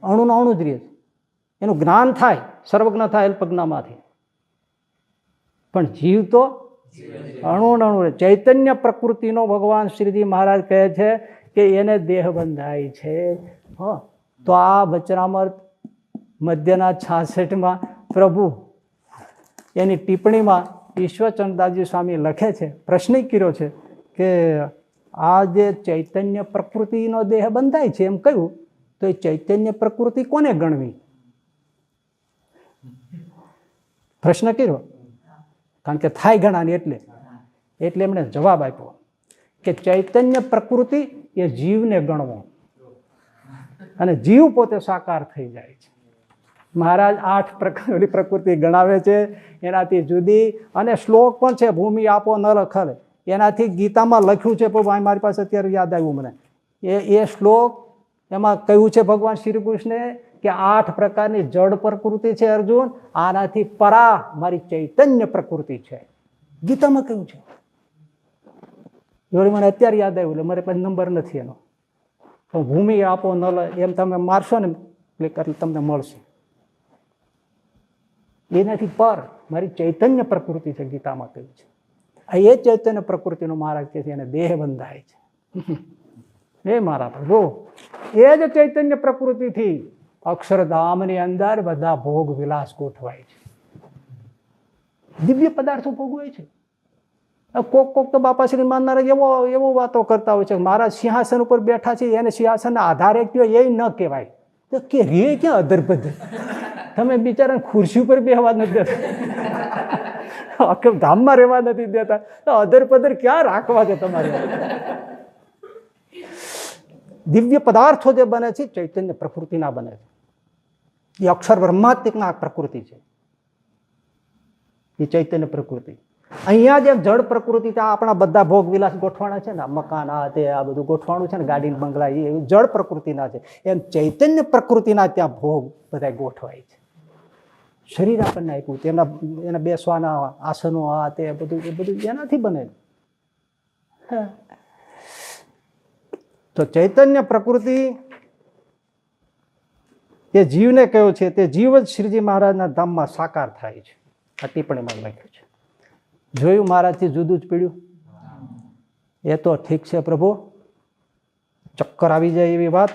અણુનો અણુ જ રહે છે. એનું જ્ઞાન થાય, સર્વજ્ઞ થાય અલ્પજ્ઞામાંથી, પણ જીવ તો અણુ ચૈતન્ય પ્રકૃતિનો ભગવાન શ્રીજી મહારાજ કહે છે કે એને દેહ બંધાય છે. તો આ વચનામૃત મધ્યના 66માં પ્રભુ એની ટિપ્પણીમાં ઈશ્વરચંદ્રદાસજી સ્વામી લખે છે, પ્રશ્ન કર્યો છે કે આ જે ચૈતન્ય પ્રકૃતિનો દેહ બંધાય છે એમ કહ્યું, તો એ ચૈતન્ય પ્રકૃતિ કોને ગણવી? પ્રશ્ન કર્યો, કારણ કે થાય ઘણાને એટલે એમણે જવાબ આપ્યો કે ચૈતન્ય પ્રકૃતિ એ જીવને ગણવો, અને જીવ પોતે સાકાર થઈ જાય છે. મહારાજ 8 પ્રકારની પ્રકૃતિ ગણાવે છે, એનાથી જુદી. અને શ્લોક પણ છે, ભૂમિ આપો નર ખલ, એનાથી ગીતામાં લખ્યું છે. પણ મારી પાસે અત્યારે યાદ આવ્યું મને, એ શ્લોક એમાં કહ્યું છે ભગવાન શ્રી કૃષ્ણે કે 8 પ્રકારની જડ પ્રકૃતિ છે અર્જુન, આનાથી પરા મારી ચૈતન્ય પ્રકૃતિ છે. ગીતામાં કહ્યું છે. જોડે મને અત્યારે યાદ આવ્યું, એટલે મારે પાસે નંબર નથી એનો. તો ભૂમિ આપો નલ એમ તમે મારશો ને ક્લિક એટલે તમને મળશે. એનાથી પર મારી ચૈતન્ય પ્રકૃતિ છે, ગીતામાં કહ્યું છે. આ એ ચૈતન્ય પ્રકૃતિનો મહારાજ કે છે એને દેહ બંધાય છે. એ મારા પ્રભુ, એ જ ચૈતન્ય પ્રકૃતિથી અક્ષરધામની અંદર બધા ભોગ વિલાસ ગોઠવાય છે, દિવ્ય પદાર્થો ભોગવાય છે. કોક તો બાપાશ્રી માનનારા એવો વાતો કરતા હોય છે, મારા સિંહાસન ઉપર બેઠા છે એને સિંહાસનના આધારે કયો એ ન કહેવાય. તો કે રે ક્યાં અધરપધ, તમે બિચારા ખુરશી ઉપર બેહવા નથી દેતા, આખા ધામમાં રહેવા નથી દેતા, તો અધરપધર ક્યાં રાખવા છે તમારે? દિવ્ય પદાર્થો જે બને છે ચૈતન્ય પ્રકૃતિના બને છે. એ અક્ષર બ્રહ્માત્મિકના પ્રકૃતિ છે, એ ચૈતન્ય પ્રકૃતિ. અહીંયા જે જળ પ્રકૃતિ છે, આપણા બધા ભોગ વિલાસ ગોઠવાના છે ને, મકાન આ તે આ બધું ગોઠવાણું છે ને, ગાડી બંગલા, એ જળ પ્રકૃતિના છે. એમ ચૈતન્ય પ્રકૃતિના ત્યાં ભોગ બધા ગોઠવાય છે. શરીર આપણને આપ્યું, તેના એના બેસવાના આસનો આ તે બધું, એ બધું એનાથી બને. તો ચૈતન્ય પ્રકૃતિ એ જીવને કયો છે, તે જીવ જ શ્રીજી મહારાજના ધામમાં સાકાર થાય છે. આ ટિપ્પણીમાં લખ્યું છે. જોયું મહારાજથી જુદું જ પીડ્યું? એ તો ઠીક છે પ્રભુ, ચક્કર આવી જાય એવી વાત.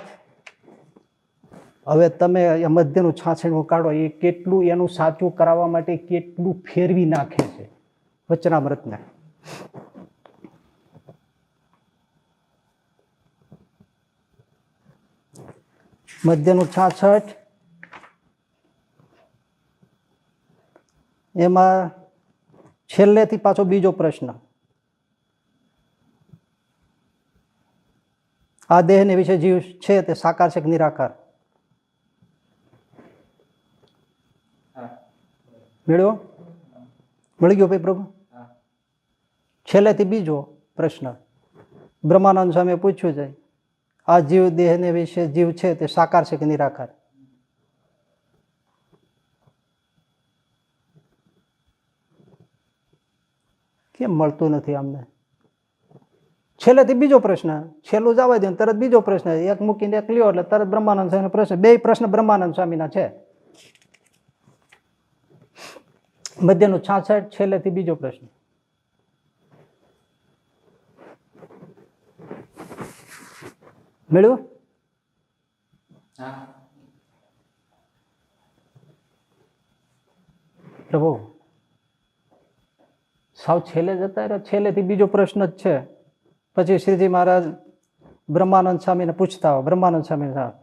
હવે તમે મધ્યનું છાછણું કાઢો, એ કેટલું એનું સાચું કરાવવા માટે કેટલું ફેરવી નાખે છે વચનામૃતને. મધ્યનું 66 એમાં છેલ્લેથી પાછો બીજો પ્રશ્ન. આ દેહને વિશે જીવ છે તે સાકાર છે કે નિરાકાર? મેળવ્યો? મળી ગયો ભાઈ પ્રભુ? છેલ્લેથી બીજો પ્રશ્ન બ્રહ્માનંદ સ્વામીએ પૂછ્યું છે, આ જીવ દેહને વિશે જીવ છે તે સાકાર છે કે નિરાકાર? કેમ મળતું નથી અમને? છેલ્લેથી બીજો પ્રશ્ન, છેલ્લું જવા દે તરત બીજો પ્રશ્ન, એક મૂકીને એક લ્યો એટલે તરત બ્રહ્માનંદ સ્વામીનો પ્રશ્ન. બે પ્રશ્ન બ્રહ્માનંદ સ્વામીના છે. મધ્યનું 66, છેલ્લેથી બીજો પ્રશ્ન. મેળવ્યું? પ્રભુ સાવ છેલ્લે જતા રહ્યા, છેલ્લેથી બીજો પ્રશ્ન જ છે. પછી શ્રીજી મહારાજ બ્રહ્માનંદ સ્વામીને પૂછતા હોય, બ્રહ્માનંદ સ્વામી સાહેબ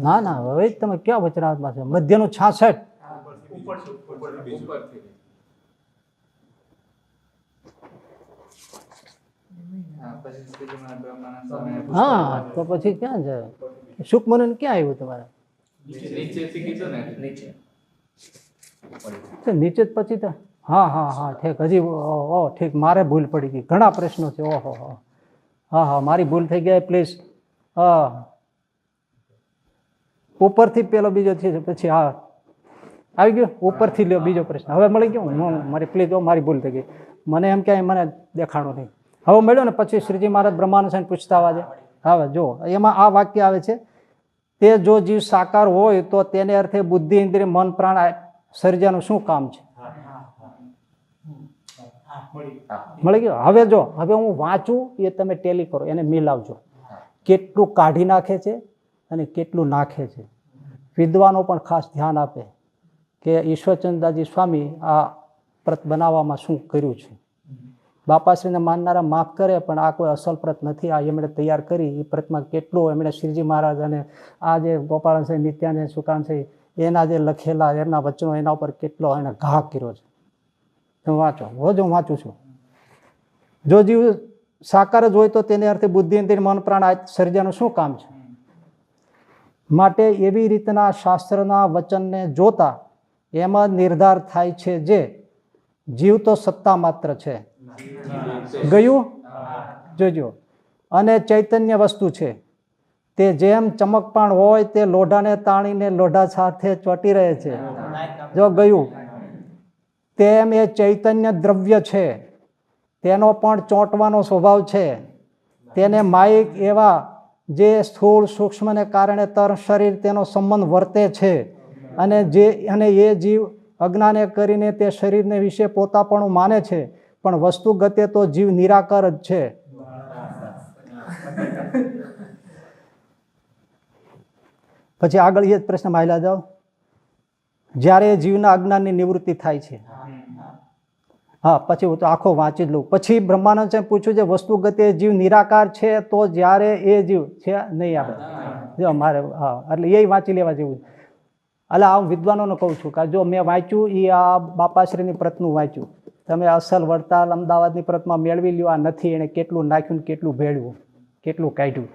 ના ના, હવે તમે ક્યાં વચનાવતમાં છે? મધ્યનું 66 હા, તો પછી ક્યાં છે? સુખમનન ક્યાં આવ્યું તમારે? નીચે જ પછી તો હા હા હા ઠીક, હજી ઠીક, મારે ભૂલ પડી ગઈ, ઘણા પ્રશ્નો છે. ઓહો હા હા, મારી ભૂલ થઈ ગઈ, પ્લીઝ. હા, ઉપરથી પેલો બીજો છે, પછી હા આવી ગયો, ઉપરથી લ્યો બીજો પ્રશ્ન. હવે મળી ગયો? મારી પ્લીઝ, મારી ભૂલ થઈ ગઈ, મને એમ ક્યાંય મને દેખાણું નહીં. હવે મળ્યો ને? પછી શ્રીજી મહારાજ બ્રહ્માનંદ સ્વામી પૂછતા આવે. હવે જો એમાં આ વાક્ય આવે છે, તે જો જીવ સાકાર હોય તો તેને અર્થે બુદ્ધિ ઇન્દ્રિય મન પ્રાણ સર્જાનું શું કામ છે? મળી ગયો? હવે જો, હવે હું વાંચું એ તમે ટેલી કરો, એને મિલાવજો, કેટલું કાઢી નાખે છે અને કેટલું નાખે છે. વિદ્વાનો પણ ખાસ ધ્યાન આપે કે ઈશ્વરચંદ્રદાસજી સ્વામી આ પ્રત બનાવવામાં શું કર્યું છે. બાપાશ્રીને માનનારા માફ કરે, પણ આ કોઈ અસલ પ્રત નથી. આ એમણે તૈયાર કરી, એ પ્રતમાં કેટલું એમણે શ્રીજી મહારાજ અને આ જે ગોપાલ છે, નિત્યાનંદ સુકાન છે, એના જે લખેલા એમના વચનો, એના ઉપર કેટલો એને ઘા કર્યો છે. તમે વાંચો, રોજ હું વાંચું છું. જો જીવ સાકાર જ હોય તો તેને અર્થે બુદ્ધિ ઇન્દ્રિય મન પ્રાણ સર્જાનું શું કામ છે? માટે એવી રીતના શાસ્ત્રના વચનને જોતા એમાં નિર્ધાર થાય છે જે જીવ તો સત્તા માત્ર છે. ગયું? જોજો. અને ચૈતન્ય વસ્તુ છે, તે જેમ ચમકપાણ હોય તે લોઢાને તાણીને લોઢા સાથે ચોંટી રહે છે. જો ગયું? તેમ એ ચૈતન્ય દ્રવ્ય છે, તેનો પણ ચોંટવાનો સ્વભાવ છે. તેને માયિક એવા જે સ્થૂળ સૂક્ષ્મને કારણે તર શરીર તેનો સંબંધ વર્તે છે, અને એ જીવ અજ્ઞાને કરીને તે શરીરને વિશે પોતાપણું માને છે, પણ વસ્તુ ગતે તો જીવ નિરાકાર જ છે. પછી આગળ એ જ પ્રશ્ન માયલા જાઓ. જ્યારે જીવના અજ્ઞાનની નિવૃત્તિ થાય છે, હા, પછી હું તો આખો વાંચી જ લઉં. પછી બ્રહ્માનંદ સાહેબ પૂછ્યું છે વસ્તુ ગતે જીવ નિરાકાર છે, તો જ્યારે એ જીવ છે નહીં આપણે જો મારે, હા, એટલે એ વાંચી લેવા જેવું. એટલે આ વિદ્વાનોને કહું છું કે જો મેં વાંચ્યું એ આ બાપાશ્રીની પ્રતનું વાંચ્યું, તમે અસલ વડતાલ અમદાવાદની પ્રતમાં મેળવી લ્યો. આ નથી, એણે કેટલું નાખ્યું, કેટલું ભેળવ્યું, કેટલું કાઢ્યું.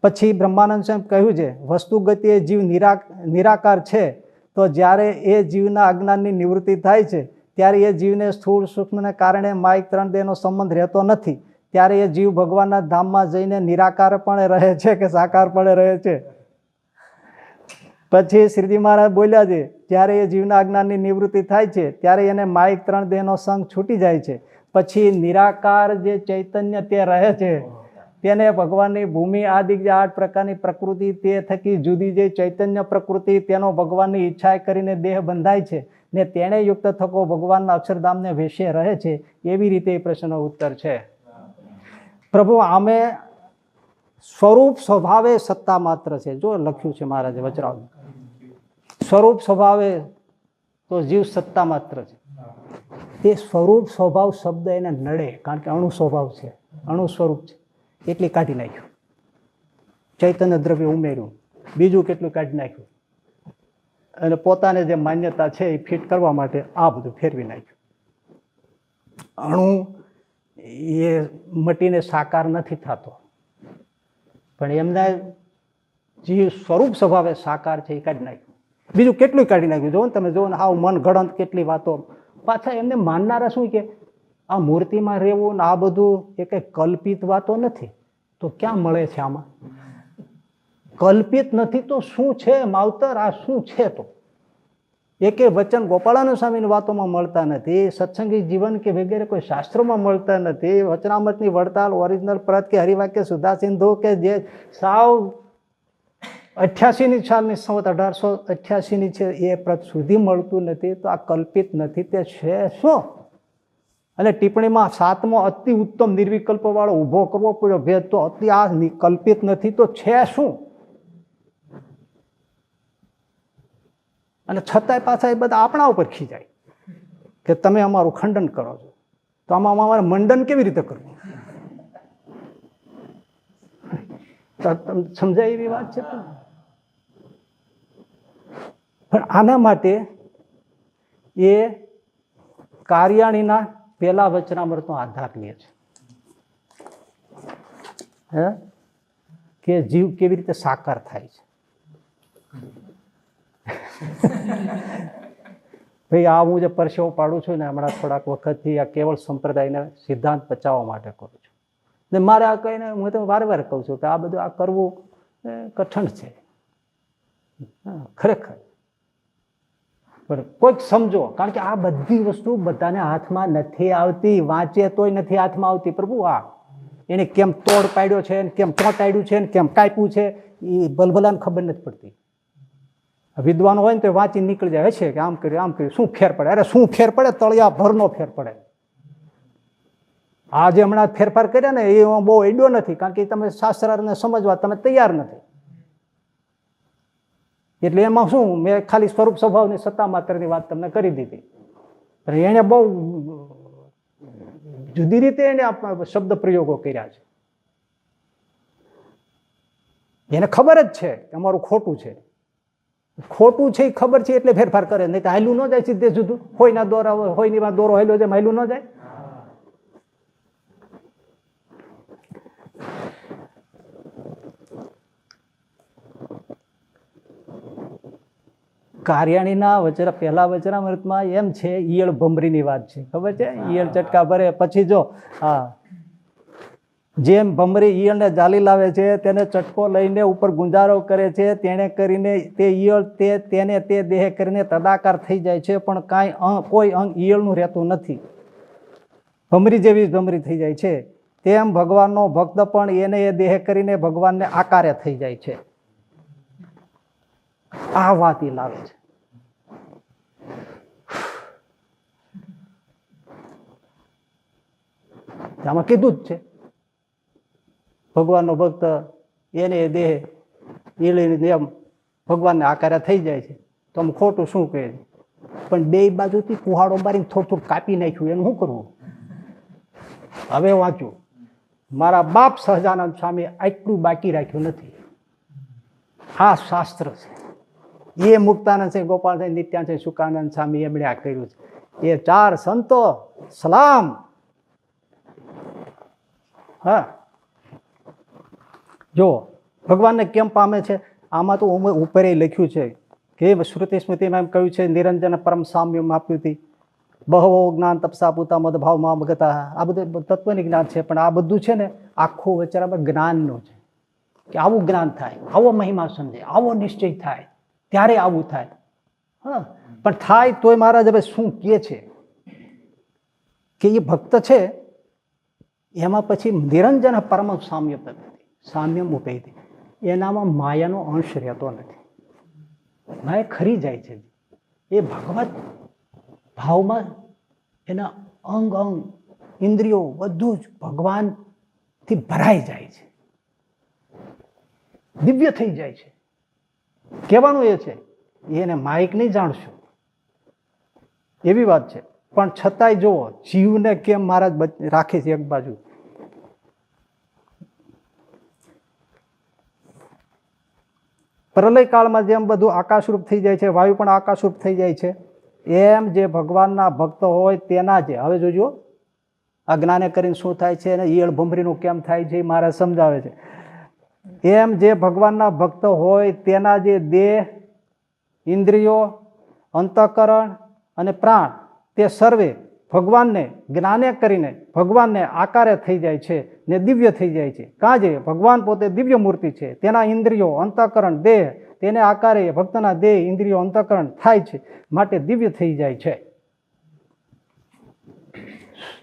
પછી બ્રહ્માનંદ સાહેબ કહ્યું છે વસ્તુ ગતિ એ જીવ નિરાકાર છે, તો જ્યારે એ જીવના અજ્ઞાનની નિવૃત્તિ થાય છે ત્યારે એ જીવને સ્થૂળ સૂક્ષ્મને કારણે માયિક ત્રણ દેહનો સંબંધ રહેતો નથી. ત્યારે એ જીવ ભગવાનના ધામમાં જઈને નિરાકાર પણ રહે છે કે સાકાર પણ રહે છે. પછી શ્રીજી મહારાજ બોલ્યા છે જ્યારે એ જીવના અજ્ઞાનની નિવૃત્તિ થાય છે ત્યારે એને માયિક ત્રણ દેહનો સંગ છૂટી જાય છે. પછી નિરાકાર જે ચૈતન્ય તે રહે છે, તેને ભગવાનની ભૂમિ આદિ જે 8 પ્રકારની પ્રકૃતિ, તે થકી જુદી જે ચૈતન્ય પ્રકૃતિ તેનો ભગવાનની ઈચ્છા કરીને દેહ બંધાય છે ને તેણે યુક્ત થકો ભગવાનના અક્ષરધામને વેશે રહે છે. એવી રીતે એ પ્રશ્નનો ઉત્તર છે. પ્રભુ આમે સ્વરૂપ સ્વભાવે સત્તા માત્ર છે. જો લખ્યું છે મહારાજે વજરાવ, સ્વરૂપ સ્વભાવે તો જીવ સત્તા માત્ર છે. તે સ્વરૂપ સ્વભાવ શબ્દ એને નડે, કારણ કે અણુ સ્વભાવ છે, અણુ સ્વરૂપ છે, એટલી કાઢી નાખ્યું. ચૈતન્ય દ્રવ્ય ઉમેર્યું, બીજું કેટલું કાઢી નાખ્યું, અને પોતાને જે માન્યતા છે એ ફિટ કરવા માટે આ બધું ફેરવી નાખ્યું. અણુ એ મટીને સાકાર નથી થતો, પણ એમના જે સ્વરૂપ સ્વભાવે સાકાર છે એ કાઢી નાખ્યું. બીજું કેટલું કાઢી નાખ્યું. જો ને તમે જો ને આવ મન ગણંત કેટલી વાતો. પાછા એમને માનનારા શું કે આ મૂર્તિમાં રહેવું ને આ બધું એ કંઈ કલ્પિત વાતો નથી, તો ક્યાં મળે છે આમાં? કલ્પિત નથી તો શું છે માવતર? આ શું છે? તો એકે વચન ગોપાળાનંદ સ્વામીની વાતોમાં મળતા નથી, સત્સંગી જીવન કે વગેરે કોઈ શાસ્ત્રોમાં મળતા નથી. વચનામૃતની વડતાલ ઓરિજિનલ પ્રત કે હરિવાક્ય સુધા સિંધુ કે જે સાવ 88ની સાલની 1888ની છે એ પ્રત સુધી મળતું નથી. તો આ કલ્પિત નથી, તે છે શું? અને ટિપ્પણીમાં 7મો અતિ ઉત્તમ નિર્વિકલ્પ વાળો ઊભો કરવો પડ્યો ભેદ. તો અતિ આ કલ્પિત નથી તો છે શું? અને છતાંય પાછા એ બધા આપણા ઉપર ખીજાય કે તમે અમારું ખંડન કરો છો. તો આમાં અમારે મંડન કેવી રીતે કરવું? સમજાય એવી વાત છે. પણ આના માટે એ કાર્યાણીના પહેલા વચનામૃતનો આધાર લે છે કે જીવ કેવી રીતે સાકાર થાય છે. ભાઈ આ હું જે પરસેવો પાડું છું ને હમણાં થોડાક વખતથી આ કેવળ સંપ્રદાયને સિદ્ધાંત બચાવવા માટે કરું છું. ને મારે આ કહીને હું તો વારે વારે કહું છું કે આ બધું આ કરવું કઠણ છે ખરેખર. પણ કોઈક સમજો, કારણ કે આ બધી વસ્તુ બધાને હાથમાં નથી આવતી. વાંચે તોય નથી હાથમાં આવતી. પ્રભુ આ એને કેમ તોડ પાડ્યો છે, કેમ ચોંટાડ્યું છે, કેમ કાપ્યું છે, એ ભલભલાને ખબર નથી પડતી. વિદ્વાનો હોય ને તો વાંચી નીકળી જાય છે કે આમ કર્યું આમ કર્યું, શું ફેર પડે? અરે શું ફેર પડે? તળિયા ભરનો ફેર પડે. આ જે હમણાં ફેરફાર કર્યા ને એ બહુ એડ્યો નથી, કારણ કે તમે શાસ્ત્રાર્થને સમજવા તમે તૈયાર નથી. એટલે એમાં શું, મેં ખાલી સ્વરૂપ સ્વભાવની સત્તા માત્રની વાત તમને કરી દીધી. એને બહુ જુદી રીતે એને શબ્દ પ્રયોગો કર્યા છે. એને ખબર જ છે કે અમારું ખોટું છે. ખોટું છે એ ખબર છે એટલે ફેરફાર કરે, નહીં તો હાયલું ન જાય સીધે જુદું. હોયના દોરા હોયની વાત દોરો હાયલો જાય, હાયલું ન જાય. કાર્યાણીના પહેલા વચનામૃતમાં એમ છે, ઈયળ ભમરીની વાત છે, ખબર છે? ઈયળ ચટકા ભરે પછી જો હા જેમ ભમરી ઈયળને જાલી લાવે છે, તેને ચટકો લઈને ઉપર ગુંજારો કરે છે, તેણે કરીને તે ઈયળ તેને તે દેહ કરીને તદાકાર થઈ જાય છે, પણ કાંઈ કોઈ અંગ ઈયળનું રહેતું નથી. ભમરી જેવી ભમરી થઈ જાય છે. તેમ ભગવાનનો ભક્ત પણ એને એ દેહ કરીને ભગવાનને આકારે થઈ જાય છે. આ વાત એ લાવે છે. આમાં કીધું જ છે ભગવાનનો ભક્ત એને એ દેહ ઈળીને એમ ભગવાનને આકારે થઈ જાય છે. તો આમ ખોટું શું કહે છે? પણ બે બાજુથી કુહાડો મારીને થોડું થોડું કાપી નાખ્યું, એનું શું કરવું? હવે વાંચું, મારા બાપ સહજાનંદ સ્વામી આટલું બાકી રાખ્યું નથી. આ શાસ્ત્ર છે. એ મુક્તાનંદ છે, ગોપાલ છે, નિત્યાનંદ છે, સુકાનંદ સ્વામી એમણે આ કર્યું છે. એ ચાર સંતો સલામ. હા, જો ભગવાનને કેમ પામે છે? આમાં તો ઉપર લખ્યું છે કે શ્રુતિ સ્મૃતિમાં એમ કહ્યું છે, નિરંજન પરમ સામ્યમ આપ્યું હતી, બહવો જ્ઞાન તપસા પૂતા મદભાવમાં ગતા. આ બધું તત્વની જ્ઞાન છે, પણ આ બધું છે ને આખું વચરામાં જ્ઞાનનું છે કે આવું જ્ઞાન થાય, આવો મહિમા સમજે, આવો નિશ્ચય થાય, ત્યારે આવું થાય. હા, પણ થાય તોય મહારાજ હવે શું કહે છે કે એ ભક્ત છે એમાં પછી નિરંજન પરમ સામ્ય પદ્ધતિ, સામ્યમ ઉપેતિ, એનામાં માયાનો અંશ રહેતો નથી. માયા ખરી જાય છે. એ ભગવત ભાવમાં એના અંગ અંગ ઇન્દ્રિયો બધું જ ભગવાનથી ભરાઈ જાય છે, દિવ્ય થઈ જાય છે. કહેવાનું એ છે, એને માઇક નહીં જાણશું એવી વાત છે. પણ છતાંય જુઓ જીવને કેમ મહારાજ રાખે છે એક બાજુ. પ્રલય કાળમાં જેમ બધું આકાશરૂપ થઈ જાય છે, વાયુ પણ આકાશરૂપ થઈ જાય છે, એમ જે ભગવાનના ભક્ત હોય તેના જે, હવે જોજો અજ્ઞાને કરીને શું થાય છે અને ઈયળ ભમરીનું કેમ થાય છે મારે સમજાવે છે. એમ જે ભગવાનના ભક્ત હોય તેના જે દેહ, ઇન્દ્રિયો, અંતઃકરણ અને પ્રાણ તે સર્વે ભગવાનને જ્ઞાને કરીને ભગવાનને આકારે થઈ જાય છે ને દિવ્ય થઈ જાય છે. કાજે ભગવાન પોતે દિવ્ય મૂર્તિ છે, તેના ઇન્દ્રિયો, અંતઃકરણ, દેહ તેને આકારે ભક્તના દેહ, ઇન્દ્રિયો, અંતઃકરણ થાય છે, માટે દિવ્ય થઈ જાય છે.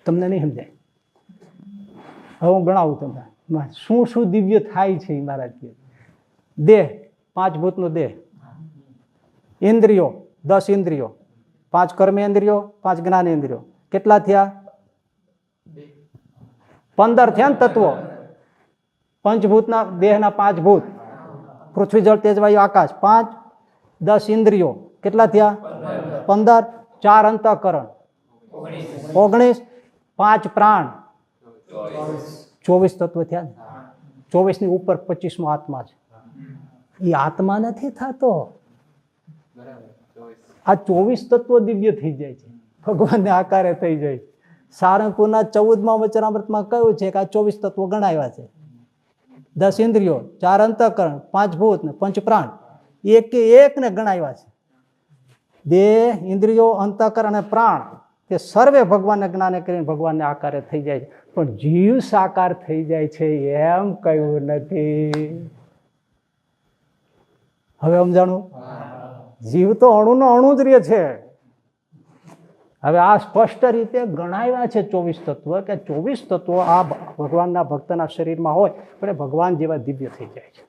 તમને નહીં સમજાય? હવે હું ગણાવું તમને શું શું દિવ્ય થાય છે. મહારાજ કહે દેહ, 5 ભૂતનો દેહ, ઇન્દ્રિયો 10 ઇન્દ્રિયો, 5 કર્મેન્દ્રિયો, 5 જ્ઞાનેન્દ્રિયો, કેટલા થયા? 15 થયા ને તત્વો. પંચભૂતના દેહના 5 ભૂત, પૃથ્વી, જળ, તેજ, વાયુ, આકાશ, 5, 10 ઇન્દ્રિયો, કેટલા થયા? 15, 4 અંતઃકરણ 19, 5 પ્રાણ 24 તત્વ થયા. 24 ની ઉપર 25મો આત્મા છે. એ આત્મા નથી થતો. આ 24 તત્વો દિવ્ય થઈ જાય છે, ભગવાનને આકારે થઈ જાય છે. સારંગપુરના 14મા વચનામૃતમાં કહ્યું છે કે આ 24 તત્વો ગણાવ્યા છે. 10 ઇન્દ્રિયો, 4 અંતઃકરણ, 5 ભૂત ને 5 પ્રાણ, એક ને ગણાવ્યા છે. દેહ, ઇન્દ્રિયો, અંતઃકરણ અને પ્રાણ તે સર્વે ભગવાનને જ્ઞાને કરીને ભગવાનને આકારે થઈ જાય છે. પણ જીવ સાકાર થઈ જાય છે એમ કહ્યું નથી. હવે સમજાણું? જીવ તો અણુનો અણુ જ રહે છે. હવે આ સ્પષ્ટ રીતે ગણાવ્યા છે 24 તત્વ, કે 24 તત્વો આ ભગવાનના ભક્તના શરીરમાં હોય પણ એ ભગવાન જેવા દિવ્ય થઈ જાય છે.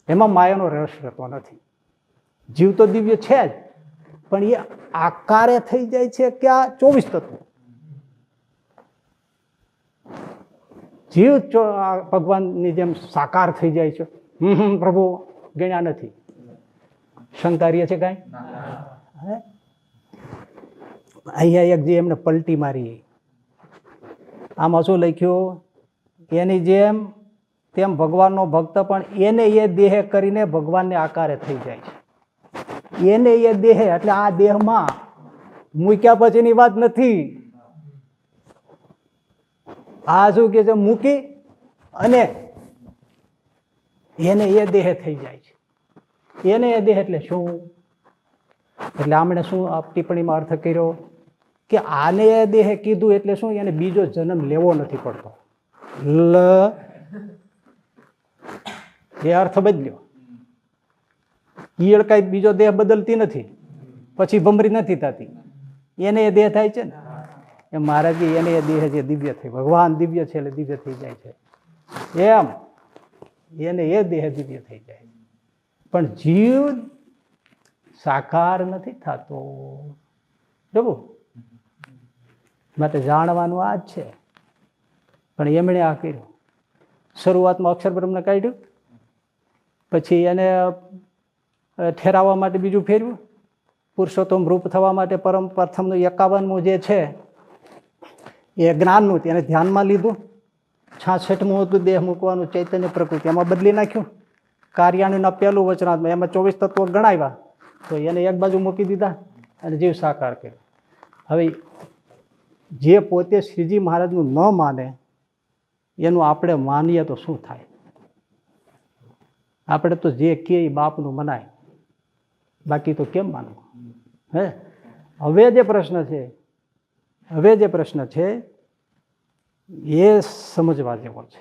એમાં માયાનો રસ રહેતો નથી. જીવ તો દિવ્ય છે જ, પણ એ આકારે થઈ જાય છે કે આ 24 તત્વો. જીવ ભગવાનની જેમ સાકાર થઈ જાય છે. પ્રભુ ગણ્યા નથી. શંકા રહે છે કાંઈ? અહીંયા એક જે એમને પલટી મારી, આમાં શું લખ્યું? એની જેમ તેમ ભગવાનનો ભક્ત પણ એને એ દેહ કરીને ભગવાનને આકારે થઈ જાય છે. એને એ દેહ એટલે આ દેહમાં મૂક્યા પછીની વાત નથી. આ શું કે છે? મૂકી અને એને એ દેહ થઈ જાય છે. એને એ દેહ એટલે શું? એટલે આમણે શું ટિપ્પણીમાં અર્થ કર્યો કે આને એ દેહ કીધું એટલે શું? એને બીજો જન્મ લેવો નથી પડતો. એ અર્થ બદલ્યો. ઈયળ કઈ બીજો દેહ બદલતી નથી, પછી ભમરી નથી થતી, એને એ દેહ થાય છે ને. એમ મહારાજજી એને એ દેહ જે દિવ્ય થઈ, ભગવાન દિવ્ય છે એટલે દિવ્ય થઈ જાય છે, એમ એને એ દેહ દિવ્ય થઈ જાય. પણ જીવ સાકાર નથી થતો પ્રભુ. માટે જાણવાનું આ જ છે. પણ એમણે આ કર્યું. શરૂઆતમાં અક્ષર બ્રહ્મને કાઢ્યું, પછી એને ઠેરાવવા માટે બીજું ફેરવ્યું, પુરુષોત્તમ રૂપ થવા માટે પરમ પ્રથમનું 51મું જે છે એ જ્ઞાનનું તેને ધ્યાનમાં લીધું. 66મું હતું દેહ મૂકવાનું, ચૈતન્ય પ્રકૃતિ, એમાં બદલી નાખ્યું. કાર્યાણીના પહેલું વચનાત્મા એમાં 24 તત્વો ગણાવ્યા, તો એને એક બાજુ મૂકી દીધા અને જીવ સાકાર કર્યો. હવે જે પોતે શ્રીજી મહારાજનું ન માને એનું આપણે માનીએ તો શું થાય? આપણે તો જે કે બાપનું મનાય, બાકી તો કેમ માનવું? હે, હવે જે પ્રશ્ન છે એ સમજવા જેવો છે,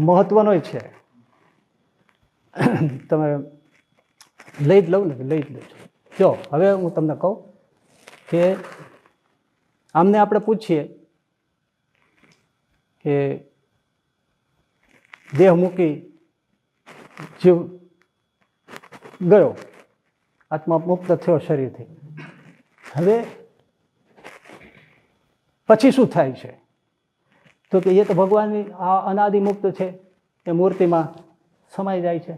મહત્વનો છે. તમે લઈ જ લઉં ને, લઈ જ લઉં. જો હવે હું તમને કહું કે આમને આપણે પૂછીએ કે દેહ મૂકી જીવ ગયો, આત્મા મુક્ત થયો શરીરથી, હવે પછી શું થાય છે? તો કે એ તો ભગવાનની આ અનાદિ મુક્ત છે, એ મૂર્તિમાં સમાઈ જાય છે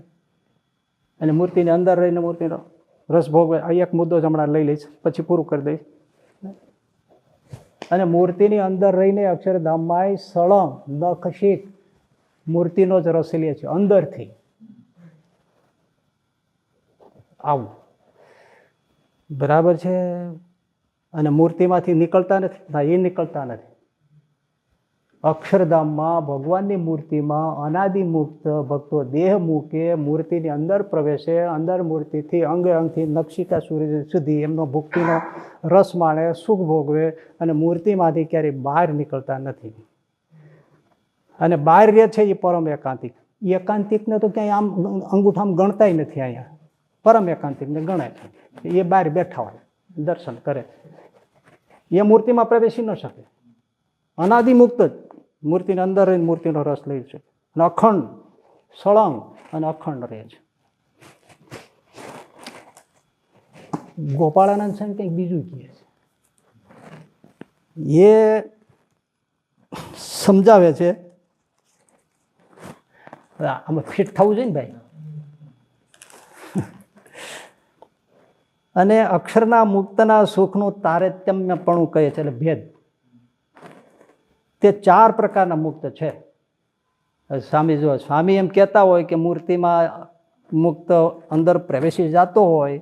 અને મૂર્તિની અંદર રહીને મૂર્તિનો રસ ભોગવે. આ એક મુદ્દો જ હમણાં લઈ લઈશ, પછી પૂરું કરી દઈશ. અને મૂર્તિની અંદર રહીને અક્ષરધામમાં સળંગ નખશીક મૂર્તિનો જ રસ લે છે અંદરથી. આવું બરાબર છે? અને મૂર્તિમાંથી નીકળતા નથી, ના એ નીકળતા નથી. અક્ષરધામમાં ભગવાનની મૂર્તિમાં અનાદિ મુક્ત ભક્તો દેહ મૂકે, મૂર્તિની અંદર પ્રવેશે, અંદર મૂર્તિથી અંગે અંગથી નક્ષિકા સુધી એમનો ભુક્તિનો રસ માણે, સુખ ભોગવે અને મૂર્તિમાંથી ક્યારેય બહાર નીકળતા નથી. અને બહાર રહે છે એ પરમ એકાંતિક. એકાંતિકને તો ક્યાંય આમ અંગૂઠામ ગણતાય નથી. અહીંયા પરમ એકાંતિકને ગણાય છે. એ બહાર બેઠા હોય, દર્શન કરે, એ મૂર્તિમાં પ્રવેશી ન શકે. અનાદિ મુક્ત જ મૂર્તિની અંદર રહીને મૂર્તિનો રસ લે છે અને અખંડ સળંગ અને અખંડ રહે છે. ગોપાળાનંદ સ્વામી કંઈક બીજું કહે છે, એ સમજાવે છે. આમાં ફિટ થવું જોઈએ ને ભાઈ. અને અક્ષરના મુક્તના સુખનું તારતમ્યપણું કહે છે, એટલે ભેદ. તે 4 પ્રકારના મુક્ત છે. સ્વામી જો સ્વામી એમ કહેતા હોય કે મૂર્તિમાં મુક્ત અંદર પ્રવેશી જતો હોય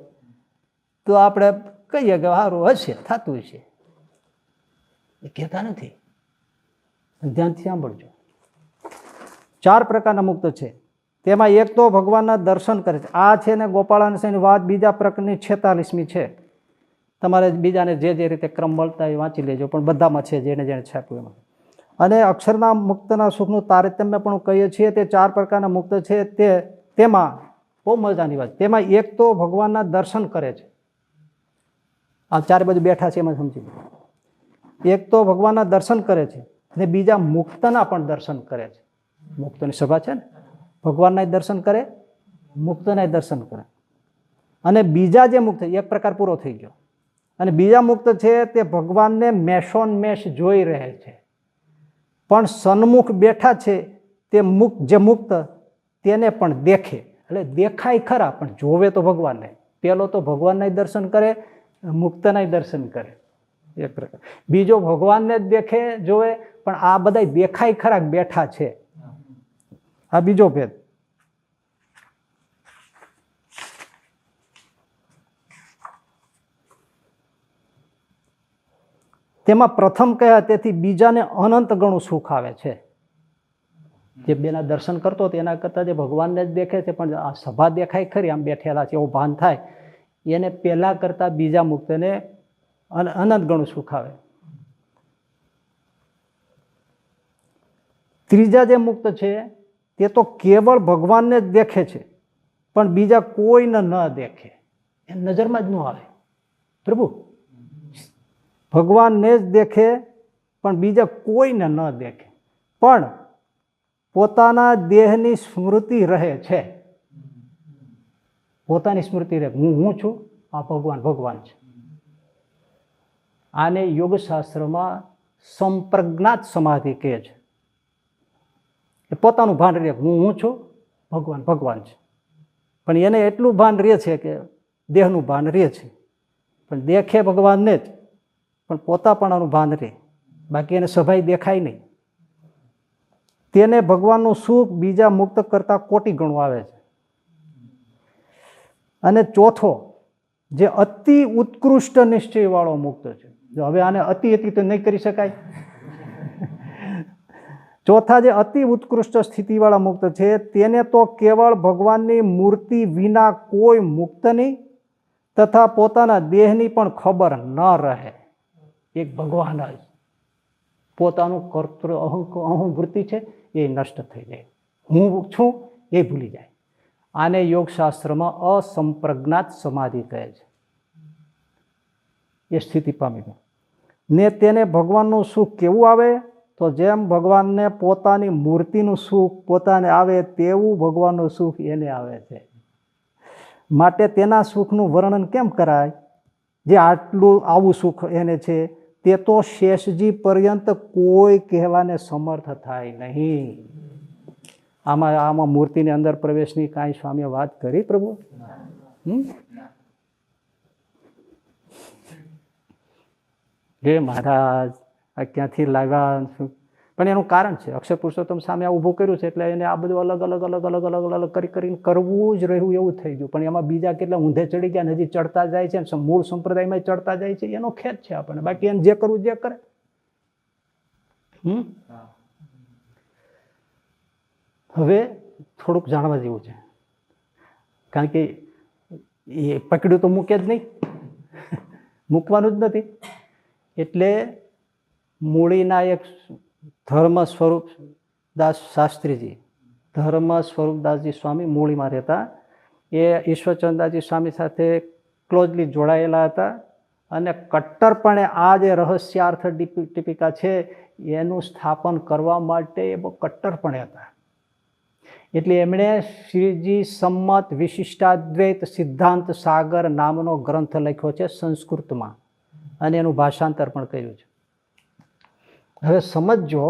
તો આપણે કહીએ કે સારું હશે, થતું હશે. એ કહેતા નથી. ધ્યાનથી સાંભળજો. 4 પ્રકારના મુક્ત છે. તેમાં એક તો ભગવાનના દર્શન કરે છે. આ છે ને ગોપાળાનંદ સ્વામીની વાત બીજા પ્રકરણની 46મી છે. તમારે બીજાને જે રીતે ક્રમ મળતા એ વાંચી લેજો, પણ બધામાં છે જેને જેને છાપ્યું એમાં. અને અક્ષરના મુક્તના સુખનું તારતમ્ય પણ કહીએ છીએ. તે 4 પ્રકારના મુક્ત છે. તેમાં બહુ મજાની વાત, તેમાં એક તો ભગવાનના દર્શન કરે છે. આ 4 બાજુ બેઠા છે એમાં સમજી લો. એક તો ભગવાનના દર્શન કરે છે અને બીજા મુક્તના પણ દર્શન કરે છે. મુક્તની સભા છે ને, ભગવાનના દર્શન કરે, મુક્તના દર્શન કરે. અને બીજા જે મુક્ત, એક પ્રકાર પૂરો થઈ ગયો. અને બીજા મુક્ત છે તે ભગવાનને મેશોન મેશ જોઈ રહે છે, પણ સન્મુખ બેઠા છે તે જે મુક્ત તેને પણ દેખે. એટલે દેખાય ખરા પણ જોવે તો ભગવાનને. પેલો તો ભગવાનના દર્શન કરે, મુક્તના દર્શન કરે, એક પ્રકાર. બીજો ભગવાનને જ દેખે જોવે, પણ આ બધા દેખાય ખરા બેઠા છે. આ બીજો ભેદ. તેમાં પ્રથમ કયા તેથી બીજાને અનંત ગણું સુખ આવે છે. જે બેના દર્શન કરતો હતો એના કરતાં જે ભગવાનને જ દેખે છે, પણ આ સભા દેખાય ખરી, આમ બેઠેલા છે એવું ભાન થાય, એને પહેલા કરતા બીજા મુક્તને અનંત ગણું સુખ આવે. ત્રીજા જે મુક્ત છે તે તો કેવળ ભગવાનને જ દેખે છે, પણ બીજા કોઈને ન દેખે, એ નજરમાં જ ન આવે. પ્રભુ ભગવાનને જ દેખે પણ બીજા કોઈને ન દેખે, પણ પોતાના દેહની સ્મૃતિ રહે છે. પોતાની સ્મૃતિ રહે, હું છું, આ ભગવાન ભગવાન છે. આને યોગશાસ્ત્રમાં સંપ્રજ્ઞાત સમાધિ કહે છે. એ પોતાનું ભાન રહે, હું છું, ભગવાન ભગવાન છે. પણ એને એટલું ભાન રહે છે કે દેહનું ભાન રહે છે, પણ દેખે ભગવાનને જ, પણ પોતાપણાનું ભાન રહે, બાકી એને સભાઈ દેખાય નહીં. તેને ભગવાનનું સુખ બીજા મુક્ત કરતા કોટી ગણું આવે છે. અને ચોથો, જે અતિ ઉત્કૃષ્ટ નિશ્ચય વાળો મુક્ત છે. જો હવે આને અતિ તો નહીં કરી શકાય. ચોથા જે અતિ ઉત્કૃષ્ટ સ્થિતિવાળા મુક્ત છે, તેને તો કેવળ ભગવાનની મૂર્તિ વિના કોઈ મુક્ત નહીં, તથા પોતાના દેહની પણ ખબર ન રહે. એક ભગવાન જ પોતાનું કર્તૃ અહંવૃત્તિ છે એ નષ્ટ થઈ જાય, હું છું એ ભૂલી જાય. આને યોગશાસ્ત્રમાં અસંપ્રજ્ઞાત સમાધિ કહે છે. એ સ્થિતિ પામી ને તેને ભગવાનનું સુખ કેવું આવે? તો જેમ ભગવાનને પોતાની મૂર્તિનું સુખ પોતાને આવે તેવું ભગવાનનું સુખ એને આવે છે. માટે તેના સુખનું વર્ણન કેમ કરાય? જે આટલું આવું સુખ એને છે તે તો શેષજી પર્યંત કોઈ કહેવાને સમર્થ થાય નહીં. આમાં મૂર્તિની અંદર પ્રવેશની કાંઈ સ્વામીએ વાત કરી પ્રભુ? જે મહારાજ આ ક્યાંથી લાવ્યા? પણ એનું કારણ છે, અક્ષર પુરુષોત્તમ સામે આ ઊભું કર્યું છે એટલે એને આ બધું અલગ અલગ અલગ અલગ અલગ અલગ કરીને કરવું જ રહ્યું એવું થઈ ગયું. પણ એમાં બીજા કેટલા ઊંધે ચડી ગયા, હજી ચડતા જાય છે, મૂળ સંપ્રદાયમાં ચડતા જાય છે, એનો ખેદ છે આપણને. બાકી એને જે કરવું જે કરે. હવે થોડુંક જાણવા જેવું છે, કારણ કે એ પકડ્યું તો મૂકે જ નહીં, મૂકવાનું જ નથી. એટલે મૂળીના એક ધર્મ સ્વરૂપદાસ શાસ્ત્રીજી, ધર્મ સ્વરૂપદાસજી સ્વામી મૂળીમાં રહેતા, એ ઈશ્વરચંદ્રદાસજી સ્વામી સાથે ક્લોઝલી જોડાયેલા હતા. અને કટ્ટરપણે આ જે રહસ્યાર્થ ટીપિકા છે એનું સ્થાપન કરવા માટે એ બહુ કટ્ટરપણે હતા. એટલે એમણે શ્રીજી સંમત વિશિષ્ટાદ્વૈત સિદ્ધાંત સાગર નામનો ગ્રંથ લખ્યો છે સંસ્કૃતમાં, અને એનું ભાષાંતર પણ કર્યું છે. હવે સમજો,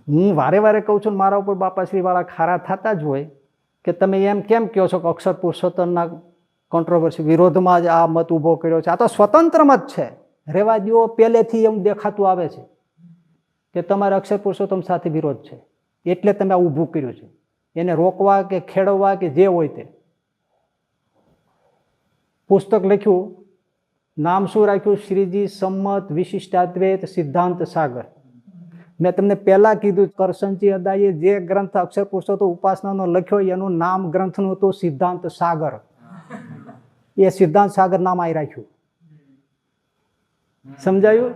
હું વારે વારે કહું છું, મારા ઉપર બાપાશ્રીવાળા ખારા થતા જ હોય કે તમે એમ કેમ કહો છો કે અક્ષર પુરુષોત્તમના કોન્ટ્રોવર્સી વિરોધમાં જ આ મત ઊભો કર્યો છે? આ તો સ્વતંત્ર મત છે, રહેવા દો. પહેલેથી એવું દેખાતું આવે છે કે તમારે અક્ષર પુરુષોત્તમ સાથે વિરોધ છે, એટલે તમે આ ઊભું કર્યું છે. એને રોકવા કે ખેડવવા કે જે હોય તે. પુસ્તક લખ્યું, નામ શું રાખ્યું? શ્રીજી સંમત વિશિષ્ટાદ્વૈત સિદ્ધાંત સાગર. મેં તમને પહેલા કીધું, કરશનજી અદાઈએ જે ગ્રંથ અક્ષર પુરુષોત્તમ ઉપાસનાનો લખ્યો એનું નામ ગ્રંથનું હતું સિદ્ધાંત સાગર. એ સિદ્ધાંત સાગર નામ આવી રાખ્યું. સમજાયું?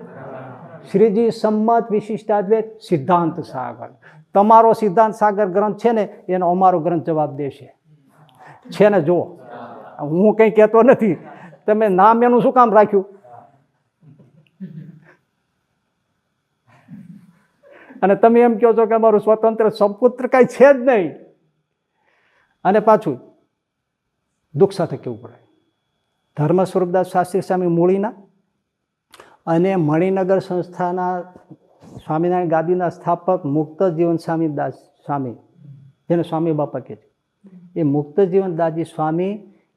શ્રીજી સંમત વિશિષ્ટાદ્વૈત સિદ્ધાંત સાગર. તમારો સિદ્ધાંત સાગર ગ્રંથ છે ને એનો અમારો ગ્રંથ જવાબ દેશે. છે ને? જો, હું કંઈ કહેતો નથી, તમે નામ એનું શું કામ રાખ્યું? અને તમે એમ કહો છો કે અમારું સ્વતંત્ર સપુત્ર કાંઈ છે જ નહીં. અને પાછું દુઃખ સાથે કેવું પડે, ધર્મ સ્વરૂપદાસ શાસ્ત્રી સ્વામી મૂળીના અને મણિનગર સંસ્થાના સ્વામિનારાયણ ગાદીના સ્થાપક મુક્ત જીવન સ્વામી દાસ સ્વામી, જેને સ્વામી બાપા કહે છે, એ મુક્ત જીવન દાસજી સ્વામી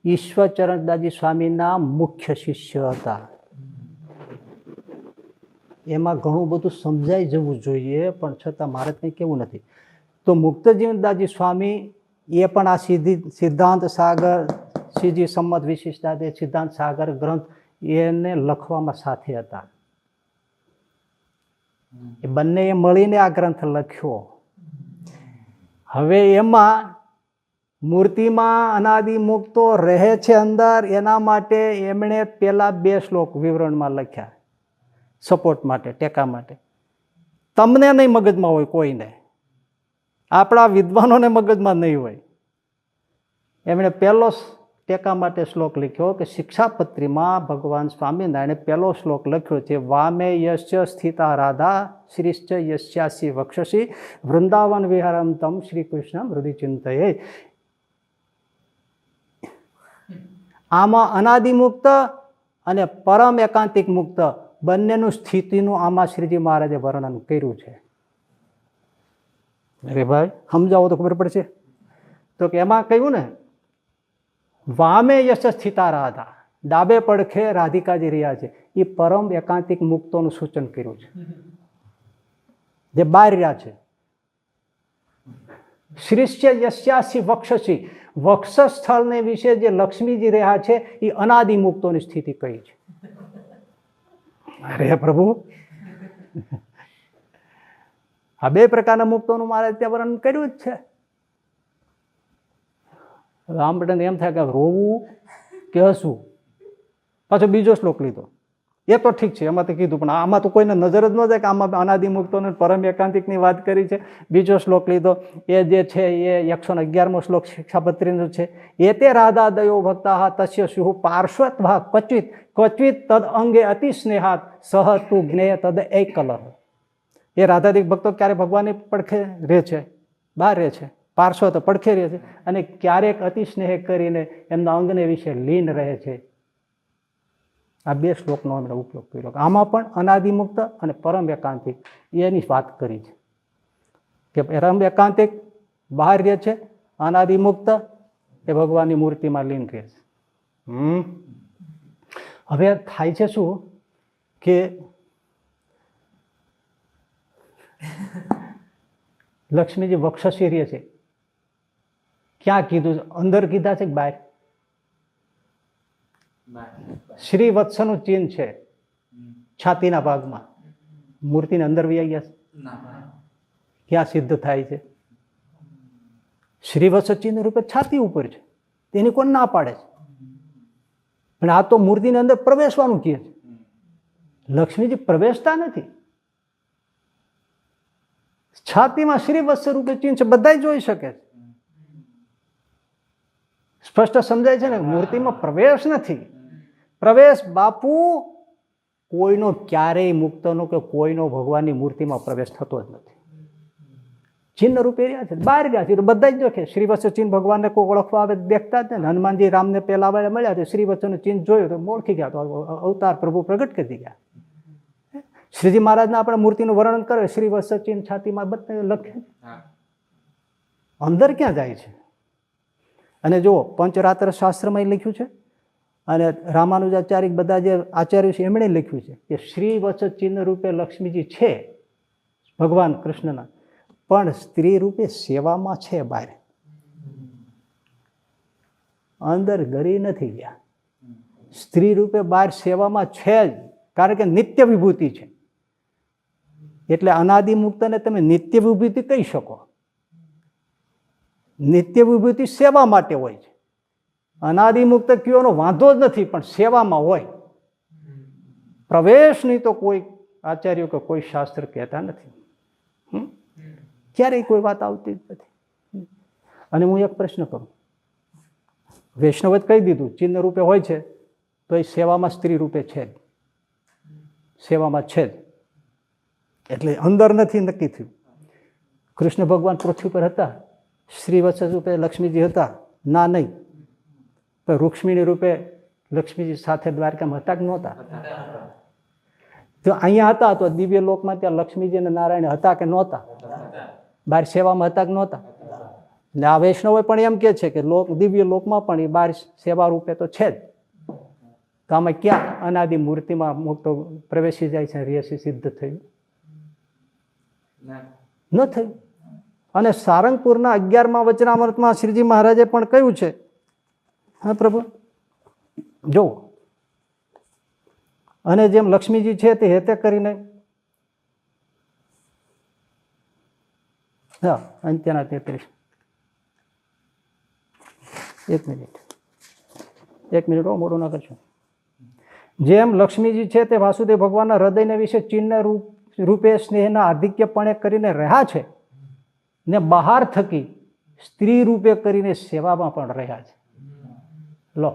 ઈશ્વરચરણ દાસજી સ્વામીના મુખ્ય શિષ્ય હતા. એમાં ઘણું બધું સમજાઈ જવું જોઈએ, પણ છતાં મારે કંઈ કેવું નથી. તો મુક્ત જીવન દાસજી સ્વામી એ પણ આ સિદ્ધાંત સાગર, શ્રીજી સંમત વિશિષ્ટાદ્વૈત સિદ્ધાંત સાગર ગ્રંથ એને લખવામાં સાથે હતા. એ બંને મળીને આ ગ્રંથ લખ્યો. હવે એમાં મૂર્તિમાં અનાદિ મુક્તો રહે છે અંદર, એના માટે એમણે પેલા 2 શ્લોક વિવરણમાં લખ્યા, સપોર્ટ માટે, ટેકા માટે. તમને નહીં મગજમાં હોય કોઈને, આપણા વિદ્વાનોને મગજમાં નહીં હોય. એમણે પહેલો ટેકા માટે શ્લોક લખ્યો કે શિક્ષાપત્રીમાં ભગવાન સ્વામિનારાયણે પહેલો શ્લોક લખ્યો છે, વામે યશ્ચ સ્થિતા રાધા શ્રીશ્ચ યસ્યાસી વક્ષસી વૃંદાવન વિહારમ તમ શ્રી કૃષ્ણ હૃદય ચિંતયે. આમાં અનાદિમુક્ત અને પરમ એકાંતિક મુક્ત બંનેનું સ્થિતિનું આમાં શ્રીજી મહારાજે વર્ણન કર્યું છે. અરે ભાઈ સમજાવો તો ખબર પડશે. તો કે એમાં કહ્યું ને, વામે યશ સ્થિતા રાધા, ડાબે પડખે રાધિકાજી રહ્યા છે, એ પરમ એકાંતિક મુક્તોનું સૂચન કર્યું છે, જે બહાર રહ્યા છે. શ્રીશ્ય યસ્યાસી વક્ષસી, વક્ષ સ્થળને વિશે જે લક્ષ્મીજી રહ્યા છે એ અનાદિ મુક્તોની સ્થિતિ કહી છે. અરે પ્રભુ, આ બે પ્રકારના મુક્તોનું મારે ત્યાં વર્ણન કર્યું જ છે. રામબટન એમ થાય કે રોવું કે હસવું. પાછો બીજો શ્લોક લીધો, એ તો ઠીક છે, એમાં તો કીધું, પણ આમાં તો કોઈને નજર જ ન જાય કે આમાં અનાદિમુક્તોને પરમ એકાંતિકની વાત કરી છે. બીજો શ્લોક લીધો, એ જે છે એ 111મો શ્લોક શિક્ષાપત્રીનો છે. એ તે રાધા દયો ભક્તા તસ્ય શુહ પાર્શ્વત્વા ક્વચિત ક્વચિત તદ અંગે અતિ સ્નેહાત સહ તું જ્ઞેય તદ એકલહ. એ રાધાદિક ભક્તો ક્યારે ભગવાનની પડખે રહે છે, બહાર રહે છે, પાર્શ્વ તો પડખે રહે છે, અને ક્યારેક અતિ સ્નેહ કરીને એમના અંગને વિશે લીન રહે છે. આ બે શ્લોકનો અમે ઉપયોગ કર્યો. આમાં પણ અનાદિમુક્ત અને પરમ એકાંતિક એની વાત કરી છે કે પરમ એકાંતિક બહાર રહે છે, અનાદિમુક્ત એ ભગવાનની મૂર્તિમાં લીન રહે છે. હવે થાય છે શું કે લક્ષ્મીજી વક્ષસી રહે છે, ક્યાં કીધું? અંદર કીધા છે કે બહાર? શ્રી વત્સનું ચિહ્ન છે છાતીના ભાગમાં, મૂર્તિને અંદર વહી ગયા છે. ક્યાં સિદ્ધ થાય છે? શ્રી વત્સ ચિહ્ન રૂપે છાતી ઉપર છે, તેની કોણ ના પાડે છે? પણ આ તો મૂર્તિની અંદર પ્રવેશવાનું કહે છે. લક્ષ્મીજી પ્રવેશતા નથી. છાતીમાં શ્રી વત્સ રૂપે ચિહ્ન છે, બધા જોઈ શકે છે. સ્પષ્ટ સમજાય છે ને, મૂર્તિમાં પ્રવેશ નથી. પ્રવેશ બાપુ કોઈનો ક્યારેય મુક્તનો કે કોઈનો ભગવાનની મૂર્તિમાં પ્રવેશ થતો જ નથી. ચિહ્ન રૂપે રહ્યા છે, બહાર રહ્યા છે, તો બધા જ દેખે. શ્રીવત્સ ચિહ્ન ભગવાનને કોઈ ઓળખવા આવે દેખતા જ ને. હનુમાનજી રામને પહેલા મળ્યા છે, શ્રીવત્સનું ચિહ્ન જોયું તો ઓળખી ગયા, તો અવતાર પ્રભુ પ્રગટ કરી ગયા. શ્રીજી મહારાજના આપણે મૂર્તિનું વર્ણન કરે, શ્રીવત્સ ચિહ્ન છાતીમાં બધા લખે, અંદર ક્યાં જાય છે? અને જુઓ, પંચરાત્ર શાસ્ત્રમાં લખ્યું છે, અને રામાનુજાચાર્ય બધા જે આચાર્ય છે એમણે લખ્યું છે કે શ્રી વત્સ ચિહ્ન રૂપે લક્ષ્મીજી છે ભગવાન કૃષ્ણના, પણ સ્ત્રી રૂપે સેવામાં છે બહાર, અંદર ગરી નથી ગયા. સ્ત્રી રૂપે બહાર સેવામાં છે જ, કારણ કે નિત્ય વિભૂતિ છે. એટલે અનાદિ મુક્તને તમે નિત્ય વિભૂતિ કહી શકો. નિત્ય વિભૂતિ સેવા માટે હોય છે. અનાદિમુક્ત કયોનો વાંધો જ નથી, પણ સેવામાં હોય. પ્રવેશની તો કોઈ આચાર્યો કે કોઈ શાસ્ત્ર કહેતા નથી, ક્યારેય કોઈ વાત આવતી જ નથી. અને હું એક પ્રશ્ન કરું, વૈષ્ણવે કહી દીધું ચિહ્ન રૂપે હોય છે, તો એ સેવામાં સ્ત્રી રૂપે છે જ, સેવામાં છે જ, એટલે અંદર નથી નક્કી થયું. કૃષ્ણ ભગવાન પૃથ્વી પર હતા, શ્રીવત્સ રૂપે લક્ષ્મીજી હતા? ના, નહીં. તો રૂક્ષ્મીણી રૂપે લક્ષ્મીજી સાથે દ્વારકામાં હતા કે નહોતા? તો અહીંયા હતા, તો દિવ્ય લોકમાં ત્યાં લક્ષ્મીજી અને નારાયણ હતા કે નહોતા? બહાર સેવામાં હતા કે નહોતા? એટલે આ વૈષ્ણવો પણ એમ કે છે કે દિવ્ય લોકમાં પણ એ બહાર સેવા રૂપે તો છે જ. તો આમાં ક્યાં અનાદિ મૂર્તિમાં મુક્તો પ્રવેશી જાય છે, રેસી સિદ્ધ થયું ન થયું. અને સારંગપુરના 11મા વચનામૃતમાં શ્રીજી મહારાજે પણ કહ્યું છે, હા પ્રભુ જો, અને જેમ લક્ષ્મીજી છે તે હેતે કરીને, હા, અંત્યના 33, એક મિનિટ મોડું ના કરશું. જેમ લક્ષ્મીજી છે તે વાસુદેવ ભગવાનના હૃદયને વિશે ચિહ્ન રૂપે સ્નેહના આધિક્યપણે કરીને રહ્યા છે, ને બહાર થકી સ્ત્રી રૂપે કરીને સેવામાં પણ રહ્યા છે. લો,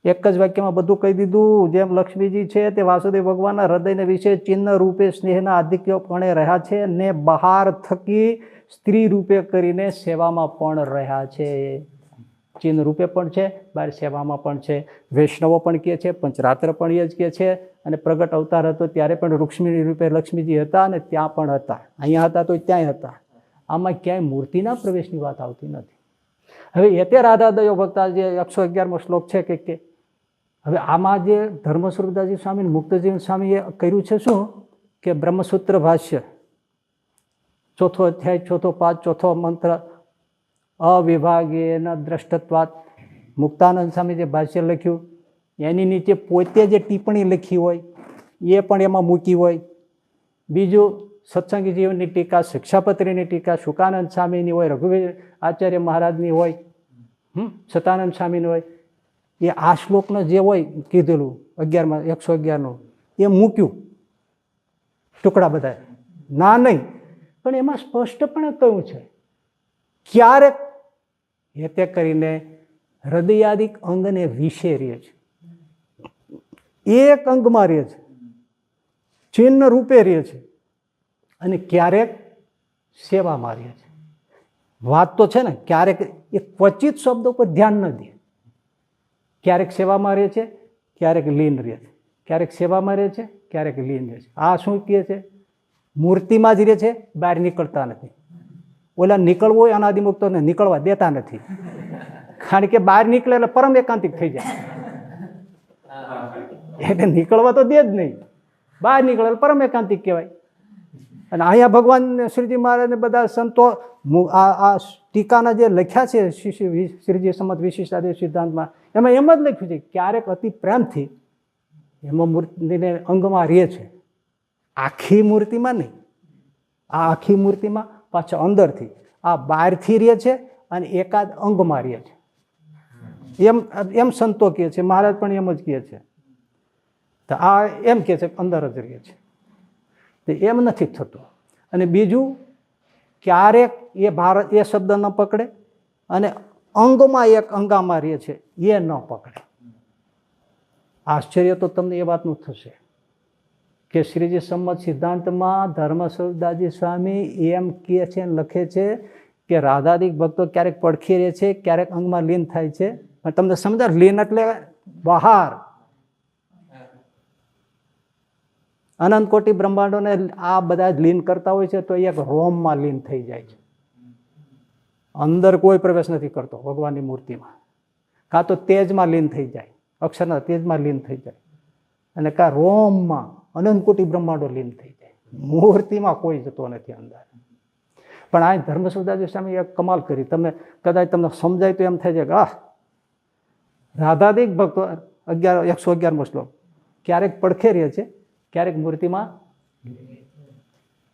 એક જ વાક્યમાં બધું કહી દીધું. જેમ લક્ષ્મીજી છે તે વાસુદેવ ભગવાનના હૃદયને વિશે ચિહ્ન રૂપે સ્નેહના આધિક્યપણે રહ્યા છે ને બહાર થકી સ્ત્રી રૂપે કરીને સેવામાં પણ રહ્યા છે. ચિહ્ન રૂપે પણ છે, બહાર સેવામાં પણ છે. વૈષ્ણવો પણ કહે છે, પંચરાત્ર પણ એ જ કહે છે. અને પ્રગટ અવતાર હતો ત્યારે પણ રૂક્ષ્મણી રૂપે લક્ષ્મીજી હતા અને ત્યાં પણ હતા. અહીંયા હતા તો ત્યાંય હતા. આમાં ક્યાંય મૂર્તિના પ્રવેશની વાત આવતી નથી. હવે એ તે રાધા દયો ભક્તા જે 111મો શ્લોક છે કે હવે આમાં જે ધર્મ સ્વરૂપદાસજી સ્વામી મુક્તજીવન સ્વામીએ કર્યું છે શું કે બ્રહ્મસૂત્ર ભાષ્ય ચોથો અધ્યાય ચોથો પાદ ચોથો મંત્ર અવિભાગેન દ્રષ્ટત્વાત મુક્તાનંદ સ્વામી જે ભાષ્ય લખ્યું એની નીચે પોતે જે ટિપ્પણી લખી હોય એ પણ એમાં મૂકી હોય. બીજું સત્સંગી જીવનની ટીકા, શિક્ષાપત્રીની ટીકા શુકાનંદ સ્વામીની હોય, રઘુવીર આચાર્ય મહારાજની હોય, સતાનંદ સ્વામીની હોય. એ આ શ્લોકનો જે હોય કીધેલું 11માં 111નું એ મૂક્યું ટુકડા બધા ના નહીં, પણ એમાં સ્પષ્ટપણે કહ્યું છે ક્યારેક હેતે કરીને હૃદયાદિક અંગને વિશે રહે છે, એક અંગમાં રહે છે, ચિહ્ન રૂપે રહે છે, અને ક્યારેક સેવામાં રહે છે. વાત તો છે ને, ક્યારેક એ ક્વચિત શબ્દો પર ધ્યાન ન દે. ક્યારેક સેવામાં રહે છે, ક્યારેક લીન રહે છે, ક્યારેક સેવામાં રહે છે, ક્યારેક લીન રહે છે. આ શું કહે છે? મૂર્તિમાં જ રહે છે, બહાર નીકળતા નથી. ઓલા નીકળવું હોય અનાદિમુક્તોને નીકળવા દેતા નથી, કારણ કે બહાર નીકળે એટલે પરમ એકાંતિક થઈ જાય. એટલે નીકળવા તો દે જ નહીં, બહાર નીકળે એટલે પરમ એકાંતિક કહેવાય. અને અહીંયા ભગવાન શ્રીજી મહારાજને બધા સંતો આ ટીકાના જે લખ્યા છે શ્રીજી સંમત વિશિષ્ટાદ્વૈત સિદ્ધાંતમાં, એમાં એમ જ લખ્યું છે ક્યારેક અતિ પ્રેમથી એમાં મૂર્તિને અંગમાં રહે છે, આખી મૂર્તિમાં નહીં. આ આખી મૂર્તિમાં પાછા અંદરથી આ બહારથી રહે છે અને એકાદ અંગમાં રહે છે. એમ સંતો કહે છે, મહારાજ પણ એમ જ કહે છે. તો આ એમ કહે છે અંદર જ રહે છે, એમ નથી થતું. અને બીજું ક્યારેક એ ભારત એ શબ્દ ન પકડે અને અંગમાં એક અંગામાં રહે છે એ ન પકડે. આશ્ચર્ય તો તમને એ વાતનું થશે કે શ્રીજી સંમત સિદ્ધાંતમાં ધર્મ સ્વરૂપદાસજી સ્વામી એમ કહે છે, લખે છે કે રાધાદિક ભક્તો ક્યારેક પડખી રહે છે, ક્યારેક અંગમાં લીન થાય છે. પણ તમને સમજાય, લીન એટલે બહાર. અનંત કોટી બ્રહ્માંડોને આ બધા જ લીન કરતા હોય છે તો એક રોમમાં લીન થઈ જાય છે. અંદર કોઈ પ્રવેશ નથી કરતો ભગવાનની મૂર્તિમાં. કાં તો તેજમાં લીન થઈ જાય, અક્ષરના તેજમાં લીન થઈ જાય, અને કાં રોમમાં અનંત કોટી બ્રહ્માંડો લીન થઈ જાય. મૂર્તિમાં કોઈ જતો નથી અંદર. પણ આ ધર્મ સ્વરૂપદાસજી સ્વામી એક કમાલ કરી. તમે કદાચ તમને સમજાય તો એમ થાય છે કે રાધાદિક ભક્તો 111મો શ્લોક ક્યારેક પડખે રહે છે, ક્યારેક મૂર્તિમાં.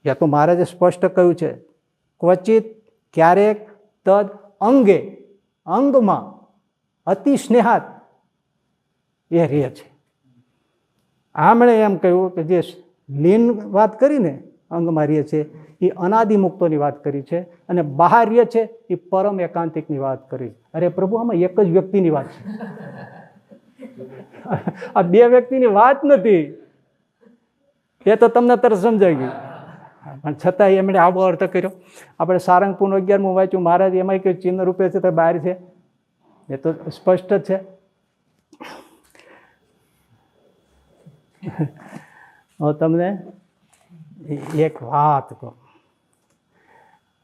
યા તો મહારાજે સ્પષ્ટ કહ્યું છે ક્વચિત ક્યારેક તદ અંગે, અંગમાં અતિ સ્નેહાત એ રહે છે. આમણે એમ કહ્યું કે જે લીન વાત કરીને અંગમાં રહે છે એ અનાદિમુક્તોની વાત કરી છે, અને બહાર રહે છે એ પરમ એકાંતિકની વાત કરી. અરે પ્રભુ, આમાં એક જ વ્યક્તિની વાત છે, આ બે વ્યક્તિની વાત નથી. એ તો તમને તરત સમજાઈ ગયું, પણ છતાંય એમણે આવો અર્થ કર્યો. આપણે સારંગપુર 11મું વાંચ્યું, મહારાજ એમાં કે ચિહ્ન રૂપે છે તો બહાર છે, એ તો સ્પષ્ટ જ છે. હું તમને એક વાત કહું,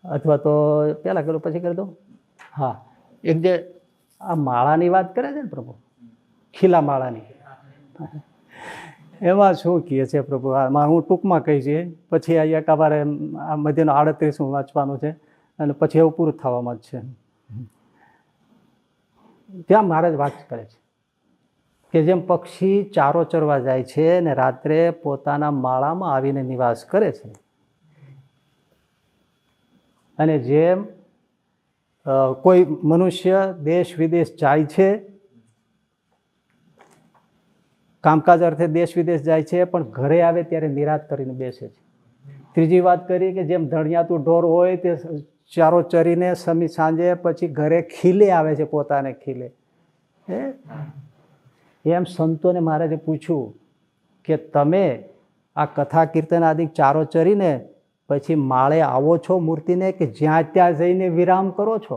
અથવા તો પહેલાં કરું પછી કરી દઉં. હા, એક જે આ માળાની વાત કરે છે ને પ્રભુ, ખીલા માળાની, એમાં શું કહે છે પ્રભુ? આમાં હું ટૂંકમાં કહી છે, પછી આ એક અમારે આ મધ્યનો 38 વાંચવાનું છે અને પછી એવું પૂરું થવામાં જ છે. ત્યાં મહારાજ વાત કરે છે કે જેમ પક્ષી ચારો ચરવા જાય છે ને રાત્રે પોતાના માળામાં આવીને નિવાસ કરે છે, અને જેમ કોઈ મનુષ્ય દેશ વિદેશ જાય છે, કામકાજ અર્થે દેશ વિદેશ જાય છે, પણ ઘરે આવે ત્યારે નિરાત કરીને બેસે છે. ત્રીજી વાત કરી કે જેમ ધણિયાતું ઢોર હોય તે ચારો ચરીને સાંજે પછી ઘરે ખીલે આવે છે, પોતાને ખીલે. એમ સંતોને મહારાજે પૂછ્યું કે તમે આ કથા કીર્તન આદિ ચારો ચરીને પછી માળે આવો છો મૂર્તિને, કે જ્યાં ત્યાં જઈને વિરામ કરો છો?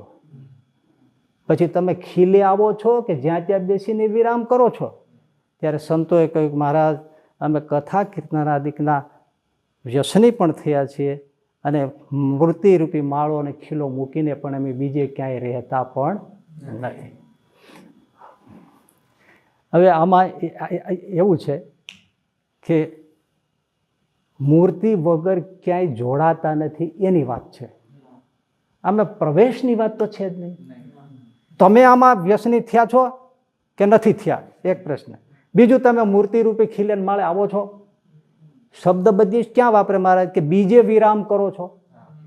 પછી તમે ખીલે આવો છો કે જ્યાં ત્યાં બેસીને વિરામ કરો છો? ત્યારે સંતોએ કહ્યું, મહારાજ અમે કથા કીર્તન આદિકના વ્યસની પણ થયા છીએ અને મૂર્તિરૂપી માળો અને ખીલો મૂકીને પણ અમે બીજે ક્યાંય રહેતા પણ નથી. હવે આમાં એવું છે કે મૂર્તિ વગર ક્યાંય જોડાતા નથી એની વાત છે. આમાં પ્રવેશની વાત તો છે જ નહીં. તમે આમાં વ્યસની થયા છો કે નથી થયા? એક પ્રશ્ન. બીજું, તમે મૂર્તિરૂપી ખીલે માળે આવો છો? શબ્દ બધી ક્યાં વાપરે મહારાજ? કે બીજે વિરામ કરો છો.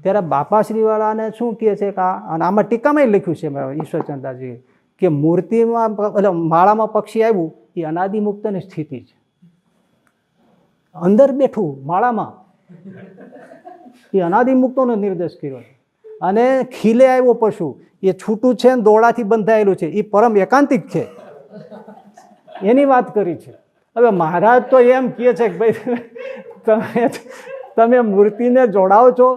ત્યારે બાપાશ્રીવાળાને શું કહે છે કે આમાં ટીકામાં લખ્યું છે ઈશ્વરચંદ્રજી કે મૂર્તિમાં એટલે માળામાં પક્ષી આવ્યું એ અનાદિમુક્તની સ્થિતિ છે. અંદર બેઠું માળામાં એ અનાદિમુક્તનો નિર્દેશ કર્યો છે. અને ખીલે આવ્યો પશુ એ છૂટું છે ને દોડાથી બંધાયેલું છે, એ પરમ એકાંતિક છે, એની વાત કરી છે. હવે મહારાજ તો એમ કહે છે કે ભાઈ તમે મૂર્તિને જોડાવો છો.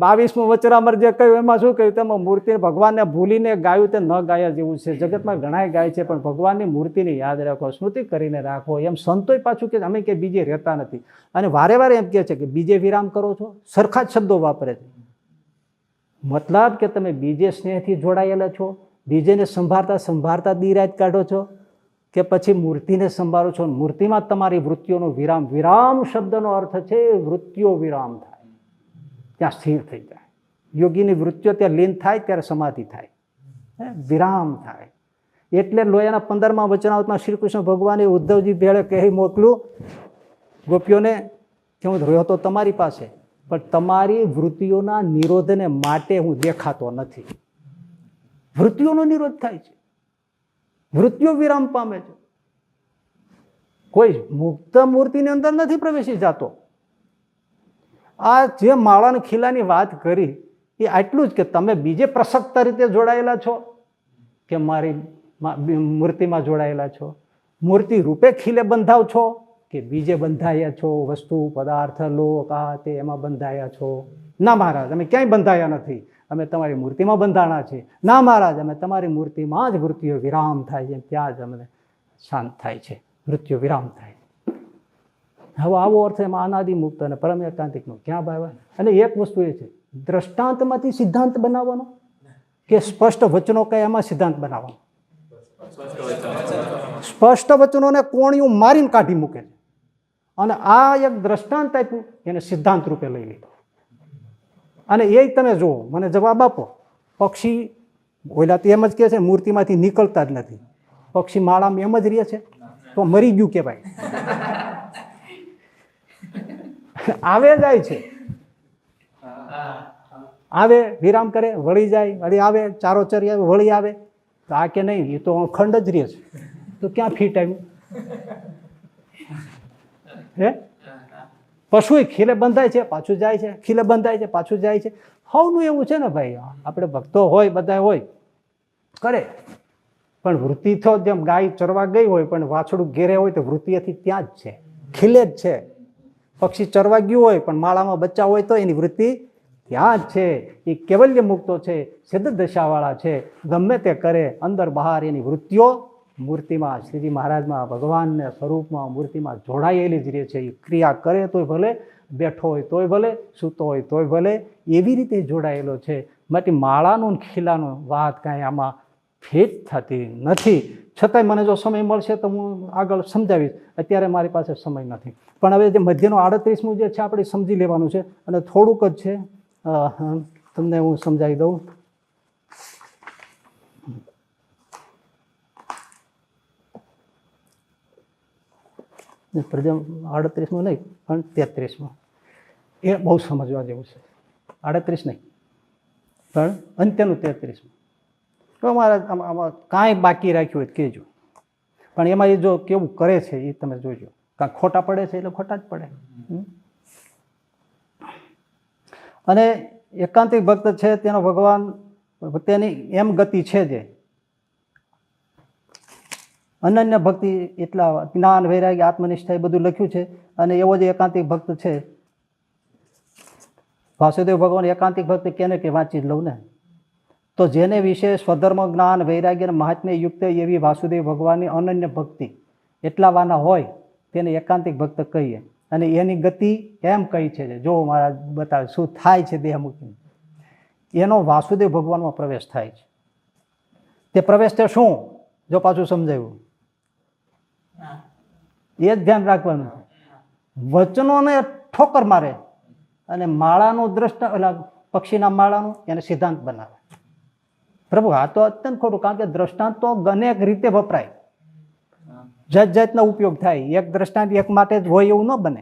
22મું વચરામૃત જે કહ્યું એમાં શું કહ્યું? તેમાં મૂર્તિ ભગવાનને ભૂલીને ગાયું તે ન ગાયા જેવું છે. જગતમાં ઘણાય ગાય છે પણ ભગવાનની મૂર્તિને યાદ રાખો, સ્મૃતિ કરીને રાખો. એમ સંતોય પાછું કે અમે કે બીજે રહેતા નથી. અને વારે વારે એમ કહે છે કે બીજે વિરામ કરો છો. સરખા જ શબ્દો વાપરે છે. મતલબ કે તમે બીજે સ્નેહથી જોડાયેલા છો, બીજેને સંભાળતા દીરાજ કાઢો છો, કે પછી મૂર્તિને સંભાળો છો? મૂર્તિમાં તમારી વૃત્તિઓનો વિરામ. વિરામ શબ્દનો અર્થ છે વૃત્તિઓ વિરામ થાય, ત્યાં સ્થિર થઈ જાય. યોગીની વૃત્તિઓ ત્યાં લીન થાય ત્યારે સમાધિ થાય, વિરામ થાય. એટલે લોયાના 15મા વચનામૃતમાં શ્રી કૃષ્ણ ભગવાને ઉદ્ધવજી ભેળે કહી મોકલ્યું ગોપીઓને કે હું રહ્યો તો તમારી પાસે, પણ તમારી વૃત્તિઓના નિરોધને માટે હું દેખાતો નથી. વૃત્તિઓનો નિરોધ થાય છે, વૃત્તિઓ વિરામ પામે છે. કોઈ મુક્ત મૂર્તિની અંદર નથી પ્રવેશી જતો. આ જે માળા ખીલાની વાત કરી એ આટલું જ કે તમે બીજે પ્રસક્ત રીતે જોડાયેલા છો કે મારી મૂર્તિમાં જોડાયેલા છો? મૂર્તિ રૂપે ખીલે બંધાવ છો કે બીજે બંધાયા છો? વસ્તુ પદાર્થ લોક આ તે એમાં બંધાયા છો? ના મહારાજ, અમે ક્યાંય બંધાયા નથી, અમે તમારી મૂર્તિમાં બંધાણા છીએ. ના મહારાજ, અમે તમારી મૂર્તિમાં જ વૃત્તિઓ વિરામ થાય છે, ત્યાં જ અમને શાંત થાય છે, વૃત્તિઓ વિરામ થાય. હવે આવો અર્થ એમાં અનાદિમુક્ત અને પરમ એકાંતિકનો ક્યાં ભાવ? અને એક વસ્તુ એ છે, દ્રષ્ટાંતમાંથી સિદ્ધાંત બનાવવાનો કે સ્પષ્ટ વચનો કઈ એમાં સિદ્ધાંત બનાવવાનો? સ્પષ્ટ વચનોને કોણિયું મારીને કાઢી મૂકે છે. અને આ એક દ્રષ્ટાંત આપ્યું, એને સિદ્ધાંત રૂપે લઈ લીધો. અને એ તમે જુઓ, મને જવાબ આપો. પક્ષી ઓલા તો એમ જ કહે છે મૂર્તિમાંથી નીકળતા જ નથી. પક્ષી માળામાં એમ જ રહે છે તો મરી ગયું કહેવાય. આવે જાય છે, આવે વિરામ કરે, વળી જાય, વળી આવે, ચારો ચરી આવે, વળી આવે. તો આ કે નહીં, એ તો ખંડ જ રહે છે. તો ક્યાં ફીટ આવ્યું? હે, પશુ ખીલે બંધાય છે પાછું જાય છે, ખીલે બંધાય છે પાછું જાય છે. હવનું એવું છે ને ભાઈ. આપણે ભક્તો હોય, બધા હોય, કરે, પણ વૃત્તિ તો જેમ ગાય ચરવા ગઈ હોય પણ વાછડું ઘેરે હોય તો વૃત્તિથી ત્યાં જ છે, ખીલે જ છે. પક્ષી ચરવા ગયું હોય પણ માળામાં બચ્ચા હોય તો એની વૃત્તિ ત્યાં જ છે. એ કેવલ્ય મુક્તો છે, સિદ્ધ દશાવાળા છે. ગમે તે કરે, અંદર બહાર એની વૃત્તિઓ મૂર્તિમાં, શ્રીજી મહારાજમાં, ભગવાનના સ્વરૂપમાં, મૂર્તિમાં જોડાયેલી જ રહે છે. એ ક્રિયા કરે તોય ભલે, બેઠો હોય તોય ભલે, સૂતો હોય તોય ભલે, એવી રીતે જોડાયેલો છે. માટે માળાનું ખીલાનું વાત કાંઈ આમાં ફિટ થતી નથી. છતાંય મને જો સમય મળશે તો હું આગળ સમજાવીશ. અત્યારે મારી પાસે સમય નથી. પણ હવે જે મધ્યનું 38મું જે છે આપણે સમજી લેવાનું છે. અને થોડુંક જ છે, તમને હું સમજાવી દઉં. પ્રજમ 38મું નહીં પણ 33મું, એ બહુ સમજવા જેવું છે. 38 નહીં પણ અંત્યનું 33મું. તો મારે આમાં કાંઈ બાકી રાખ્યું હોય કહેજો. પણ એમાં એ જો કેવું કરે છે એ તમે જોજો. કાં ખોટા પડે છે એટલે ખોટા જ પડે. અને એકાંતિક ભક્ત છે તેનો ભગવાન તેની એમ ગતિ છે જે અનન્ય ભક્તિ એટલા જ્ઞાન વૈરાગ્ય આત્મનિષ્ઠા એ બધું લખ્યું છે. અને એવો જ એકાંતિક ભક્ત છે વાસુદેવ ભગવાન એકાંતિક ભક્ત કેને કે વાંચી જ લઉં ને, તો જેને વિશે સ્વધર્મ જ્ઞાન વૈરાગ્ય અને મહાત્મ્ય યુક્ત એવી વાસુદેવ ભગવાનની અનન્ય ભક્તિ એટલા વાના હોય તેને એકાંતિક ભક્ત કહીએ. અને એની ગતિ એમ કઈ છે જો મારા બતાવે શું થાય છે દેહ મૂકીને, એનો વાસુદેવ ભગવાનમાં પ્રવેશ થાય છે. તે પ્રવેશ તે શું જો પાછું સમજાવ્યું એ જ ધ્યાન રાખવાનું. વચનોને ઠોકર મારે અને માળાનું દ્રષ્ટાંત પક્ષીના માળાનું એને સિદ્ધાંત બનાવે. પ્રભુ આ તો અત્યંત ખોટું, કારણ કે દ્રષ્ટાંત તો અનેક રીતે વપરાય, જાત જાતનો ઉપયોગ થાય. એક દ્રષ્ટાંત એક માટે જ હોય એવું ન બને,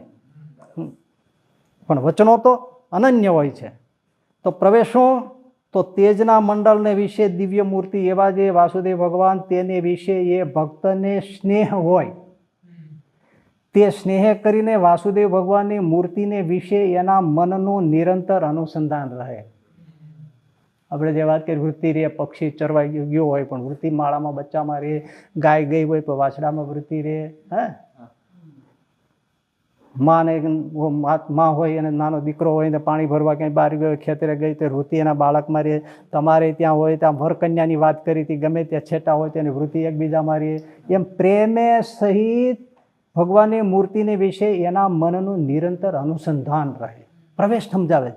પણ વચનો તો અનન્ય હોય છે. તો પ્રવેશો તો તેજના મંડળને વિશે દિવ્ય મૂર્તિ એવા જે વાસુદેવ ભગવાન તેને વિશે એ ભક્તને સ્નેહ હોય, તે સ્નેહ કરીને વાસુદેવ ભગવાનની મૂર્તિને વિશે એના મનનું નિરંતર અનુસંધાન રહે. આપણે જે વાત કરીએ વૃત્તિ રે, પક્ષી ચરવાઈ ગયો હોય પણ વૃત્તિ માળામાં બચ્ચામાં રે, ગાય ગઈ હોય પણ વાછડામાં વૃત્તિ રે. માં હોય અને નાનો દીકરો હોય ને પાણી ભરવા ક્યાંય બહાર ગયો ખેતરે ગઈ તો વૃત્તિ એના બાળકમાં રહે. તમારે ત્યાં હોય ત્યાં વરકન્યાની વાત કરી હતી, ગમે ત્યાં છેટા હોય તેની વૃત્તિ એકબીજામાં રહે. એમ પ્રેમે સહિત ભગવાનની મૂર્તિને વિશે એના મનનું નિરંતર અનુસંધાન રહે. પ્રવેશ સમજાવે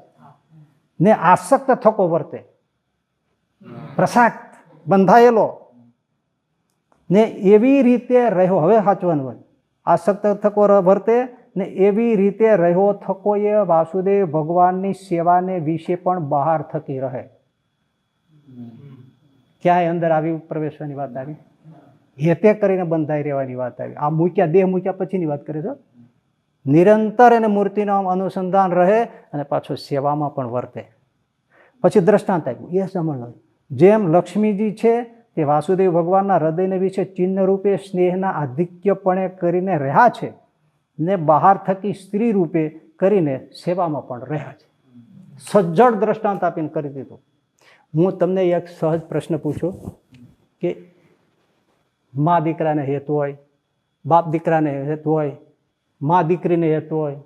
ને આસક્ત થકો વર્તે, પ્રસાક્ત બંધાયેલો ને એવી રીતે રહ્યો. હવે સાચવાનું હોય, આસક્ત થકો વર્તે ને એવી રીતે રહ્યો થકો એ વાસુદેવ ભગવાનની સેવાને વિશે પણ બહાર થતી રહે. ક્યાંય અંદર આવી પ્રવેશવાની વાત આવી, હેતે કરીને બંધાઈ રહેવાની વાત આવી. આ મૂક્યા દેહ મૂક્યા પછીની વાત કરે છે. નિરંતર એને મૂર્તિનું અનુસંધાન રહે અને પાછો સેવામાં પણ વર્તે. પછી દ્રષ્ટાંત આપ્યું એ સમજવું. જેમ લક્ષ્મીજી છે તે વાસુદેવ ભગવાનના હૃદયને વિશે ચિહ્ન રૂપે સ્નેહના આધિક્યપણે કરીને રહ્યા છે ને બહાર થકી સ્ત્રી રૂપે કરીને સેવામાં પણ રહ્યા છે. સજ્જડ દ્રષ્ટાંત આપીને કરી દીધું. હું તમને એક સહજ પ્રશ્ન પૂછું કે મા દીકરાને હેત હોય, બાપ દીકરાને હેત હોય, મા દીકરીને હેત હોય,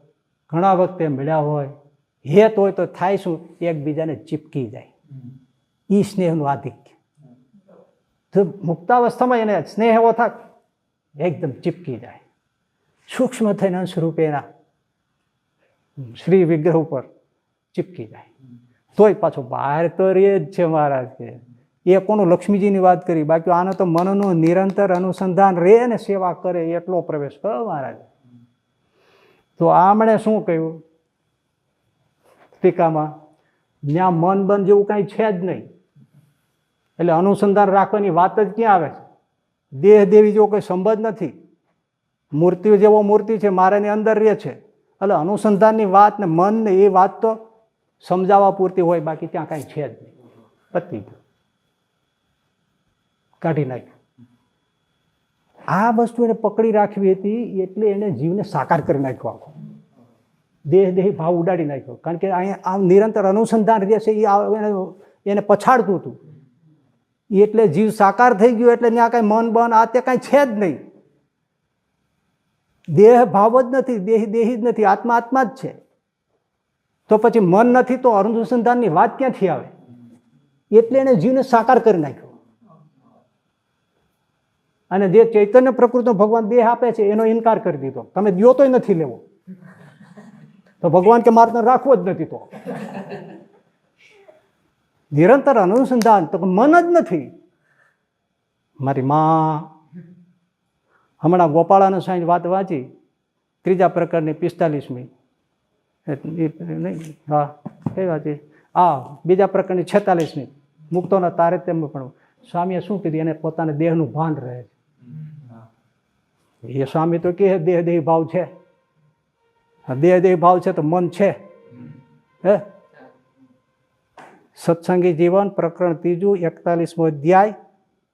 ઘણા વખતે મળ્યા હોય, હેત હોય તો થાય શું? એકબીજાને ચીપકી જાય. એ સ્નેહનું આધિક્ય. તો મુક્તાવસ્થામાં એને સ્નેહ એવો થાય એકદમ ચીપકી જાય, સૂક્ષ્મ થઈને અંશ રૂપે એના શ્રી વિગ્રહ ઉપર ચીપકી જાય. તોય પાછો બહાર તો રે જ છે મહારાજ કે એ કોનું લક્ષ્મીજીની વાત કરી, બાકી આને તો મનનું નિરંતર અનુસંધાન રહે ને સેવા કરે એટલો પ્રવેશ કરો મહારાજ. તો આમણે શું કહ્યું ટીકામાં, ત્યાં મન બન જેવું કાંઈ છે જ નહીં, એટલે અનુસંધાન રાખવાની વાત જ ક્યાં આવે છે? દેહ દેવી જેવો કોઈ સંબંધ નથી. મૂર્તિ જેવો મૂર્તિ છે મારાની અંદર રહે છે, એટલે અનુસંધાનની વાત ને મન ને એ વાત તો સમજાવવા પૂરતી હોય, બાકી ત્યાં કાંઈ છે જ નહીં. પતી ગયું, કાઢી નાખ્યું. આ વસ્તુ એને પકડી રાખવી હતી એટલે એને જીવને સાકાર કરી નાખ્યો. આખો દેહી ભાવ ઉડાડી નાખ્યો. કારણ કે અહીંયા આ નિરંતર અનુસંધાન રહેશે એ એને પછાડતું હતું, એટલે જીવ સાકાર થઈ ગયો. એટલે ત્યાં કાંઈ મન બન આ તે કાંઈ છે જ નહીં. દેહ ભાવ જ નથી, દેહી દેહી જ નથી, આત્મા આત્મા જ છે. તો પછી મન નથી તો અનુસંધાનની વાત ક્યાંથી આવે? એટલે એને જીવને સાકાર કરી નાખ્યો. અને જે ચૈતન્ય પ્રકૃતિનો ભગવાન દેહ આપે છે એનો ઇનકાર કરી દીધો. તમે દો તોય નથી લેવો, તો ભગવાન કે મારે રાખવો જ નથી. તો નિરંતર અનુસંધાન તો મન જ નથી. મારી માં હમણાં ગોપાળાનંદ સ્વામી વાત વાંચી, ત્રીજા પ્રકરણની 45મી નહીં, હા કઈ વાંચી? બીજા પ્રકરણની 46મી મુક્તોના તારતમ્ય. પણ સ્વામીએ શું કીધું? એને પોતાના દેહનું ભાન રહે છે. એ સ્વામી તો કે દેહ દેહી ભાવ છે, દેહ દેહી ભાવ છે તો મન છે. હે સત્સંગી જીવન પ્રકરણ 3 41મો અધ્યાય,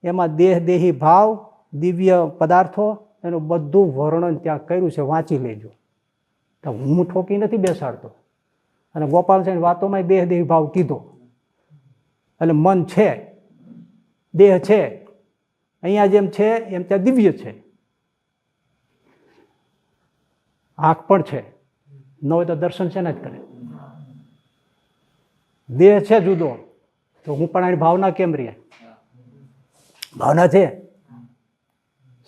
એમાં દેહ દેહી ભાવ દિવ્ય પદાર્થો એનું બધું વર્ણન ત્યાં કર્યું છે. વાંચી લેજો. તો હું ઠોકી નથી બેસાડતો. અને ગોપાલ સાહેબ વાતોમાં દેહ ભાવ કીધો. એટલે મન છે, દેહ છે, અહીંયા જેમ છે એમ ત્યાં દિવ્ય છે, આંખ પણ છે, ન હોય તો દર્શન છે ને જ કરે. દેહ છે જુદો તો હું પણ આની ભાવના કેમ રહે? ભાવના છે.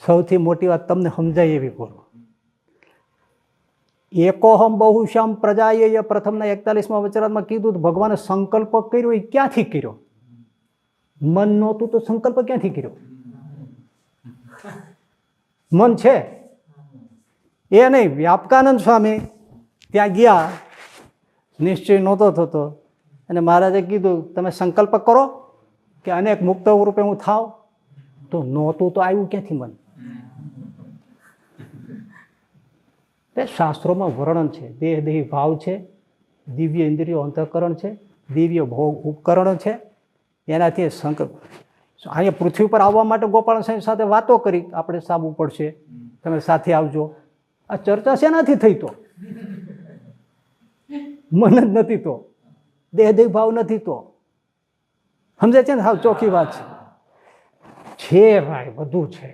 સૌથી મોટી વાત તમને સમજાય એવી બોલો. એકોહમ બહુશ્યામ પ્રજાએ પ્રથમના 41મા વચરામાં કીધું ભગવાને સંકલ્પ કર્યો એ ક્યાંથી કર્યો? મન નહોતું તો સંકલ્પ ક્યાંથી કર્યો? મન છે એ નહીં. વ્યાપકાનંદ સ્વામી ત્યાં ગયા, નિશ્ચય નહોતો થતો અને મહારાજે કીધું તમે સંકલ્પ કરો કે અનેક મુક્ત રૂપે હું થાવ. તો નહોતું તો આવ્યું ક્યાંથી મન? શાસ્ત્રોમાં વર્ણન છે, દેહી ભાવ છે, દિવ્ય ઇન્દ્રિયો અંતઃકરણ છે, દિવ્ય ભોગ ઉપકરણ છે. એનાથી સંકલ્પ. અહીંયા પૃથ્વી પર આવવા માટે ગોપાલ સાહેબ સાથે વાતો કરી આપણે સાબુ પડશે, તમે સાથે આવજો. આ ચર્ચા શેનાથી થઈ? તો મન જ નથી, તો દેહ ભાવ નથી. તો સમજે છે ને? હાવ ચોખ્ખી વાત છે ભાઈ, બધું છે,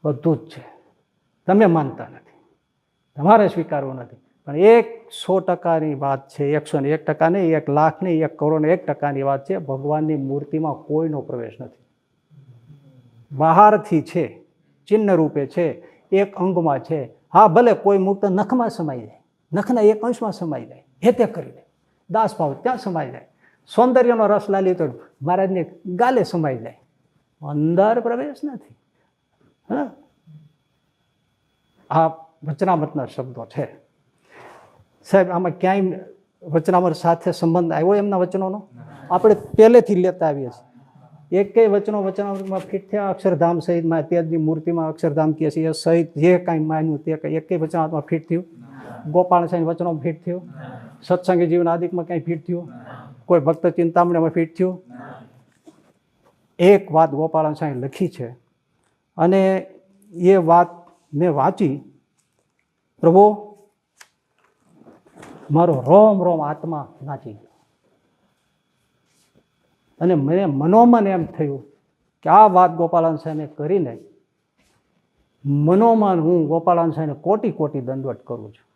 બધું જ છે. તમે માનતા નથી, તમારે સ્વીકારવું નથી, પણ 100%ની વાત છે. 101% નહીં, 1 લાખ નહીં, 1 કરોડ 1%ની વાત છે. ભગવાનની મૂર્તિમાં કોઈનો પ્રવેશ નથી. બહારથી છે, ચિહ્ન રૂપે છે, એક અંગમાં છે. હા ભલે કોઈ મુક્ત નખમાં સમાઈ જાય, નખના એક અંશમાં સમાઈ જાય, હેતે કરી દે, દાસ ભાવ ત્યાં સમાઈ જાય, સૌંદર્યનો રસ લાલી તો મહારાજને ગાલે સમાઈ જાય, અંદર પ્રવેશ નથી. હા, આ વચનામૃતના શબ્દો છે સાહેબ. આમાં ક્યાંય વચનામૃત સાથે સંબંધ આવ્યો એમના વચનોનો? આપણે પહેલેથી લેતા આવીએ છીએ. એકેય વચનો વચનામૃતમાં ફિટ થયા? અક્ષરધામ સહિતમાં તેજની મૂર્તિમાં અક્ષરધામ કહે છે એ સહિત જે કાંઈ માન્યું તે કંઈ એકેય વચનામૃતમાં ફિટ થયું? ગોપાલ સાહેબ વચનો ફિટ થયું? સત્સંગી જીવન આદિકમાં ક્યાંય ફિટ થયું? કોઈ ભક્ત ચિંતામણીમાં ફિટ થયું? એક વાત ગોપાલ સાહેબ લખી છે અને એ વાત મેં વાંચી. પ્રભુ, મારો રોમ રોમ આત્મા નાચી ગયો અને મને મનોમન એમ થયું કે આ વાત ગોપાલ સાહેબને કરીને મનોમન હું ગોપાલ સાહેબને કોટી કોટી દંડવત કરું છું.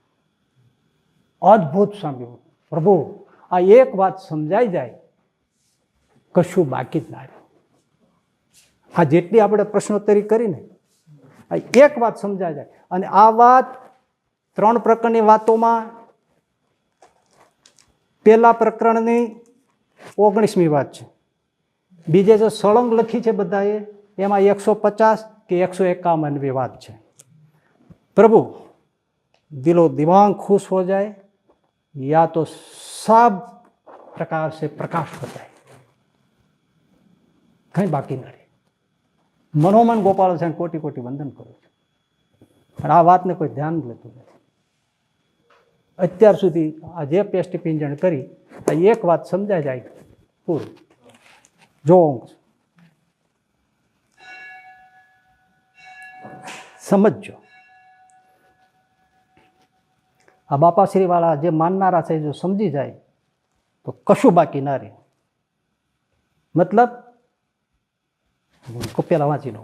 અદ્ભુત સાંભળ્યું. પ્રભુ, આ એક વાત સમજાઈ જાય, કશું બાકી જ ના રહે. આ જેટલી આપણે પ્રશ્નોત્તરી કરીને આ એક વાત સમજાય જાય. અને આ વાત 3 પ્રકરણની વાતોમાં પહેલા પ્રકરણની 19મી વાત છે. બીજે જે સળંગ લખી છે બધાએ એમાં 150 કે 151મી વાત છે. પ્રભુ, દિલો દિमाग खुश हो जाए या तो सब प्रकार से प्रकाश हो जाए, कहीं बाकी न रहे. મનોમન ગોપાલ સાહેબ કોટી કોટી વંદન કરું છું. પણ આ વાતને કોઈ ધ્યાન લેતું નથી. અત્યાર સુધી આ જે પેસ્ટી પિંજણ કરી આ એક વાત સમજાય જાય પૂરું. જો સમજો, આ બાપાશ્રી વાળા જે માનનારા છે જો સમજી જાય તો કશું બાકી ના રહે. મતલબ પેલા વાંચી લો.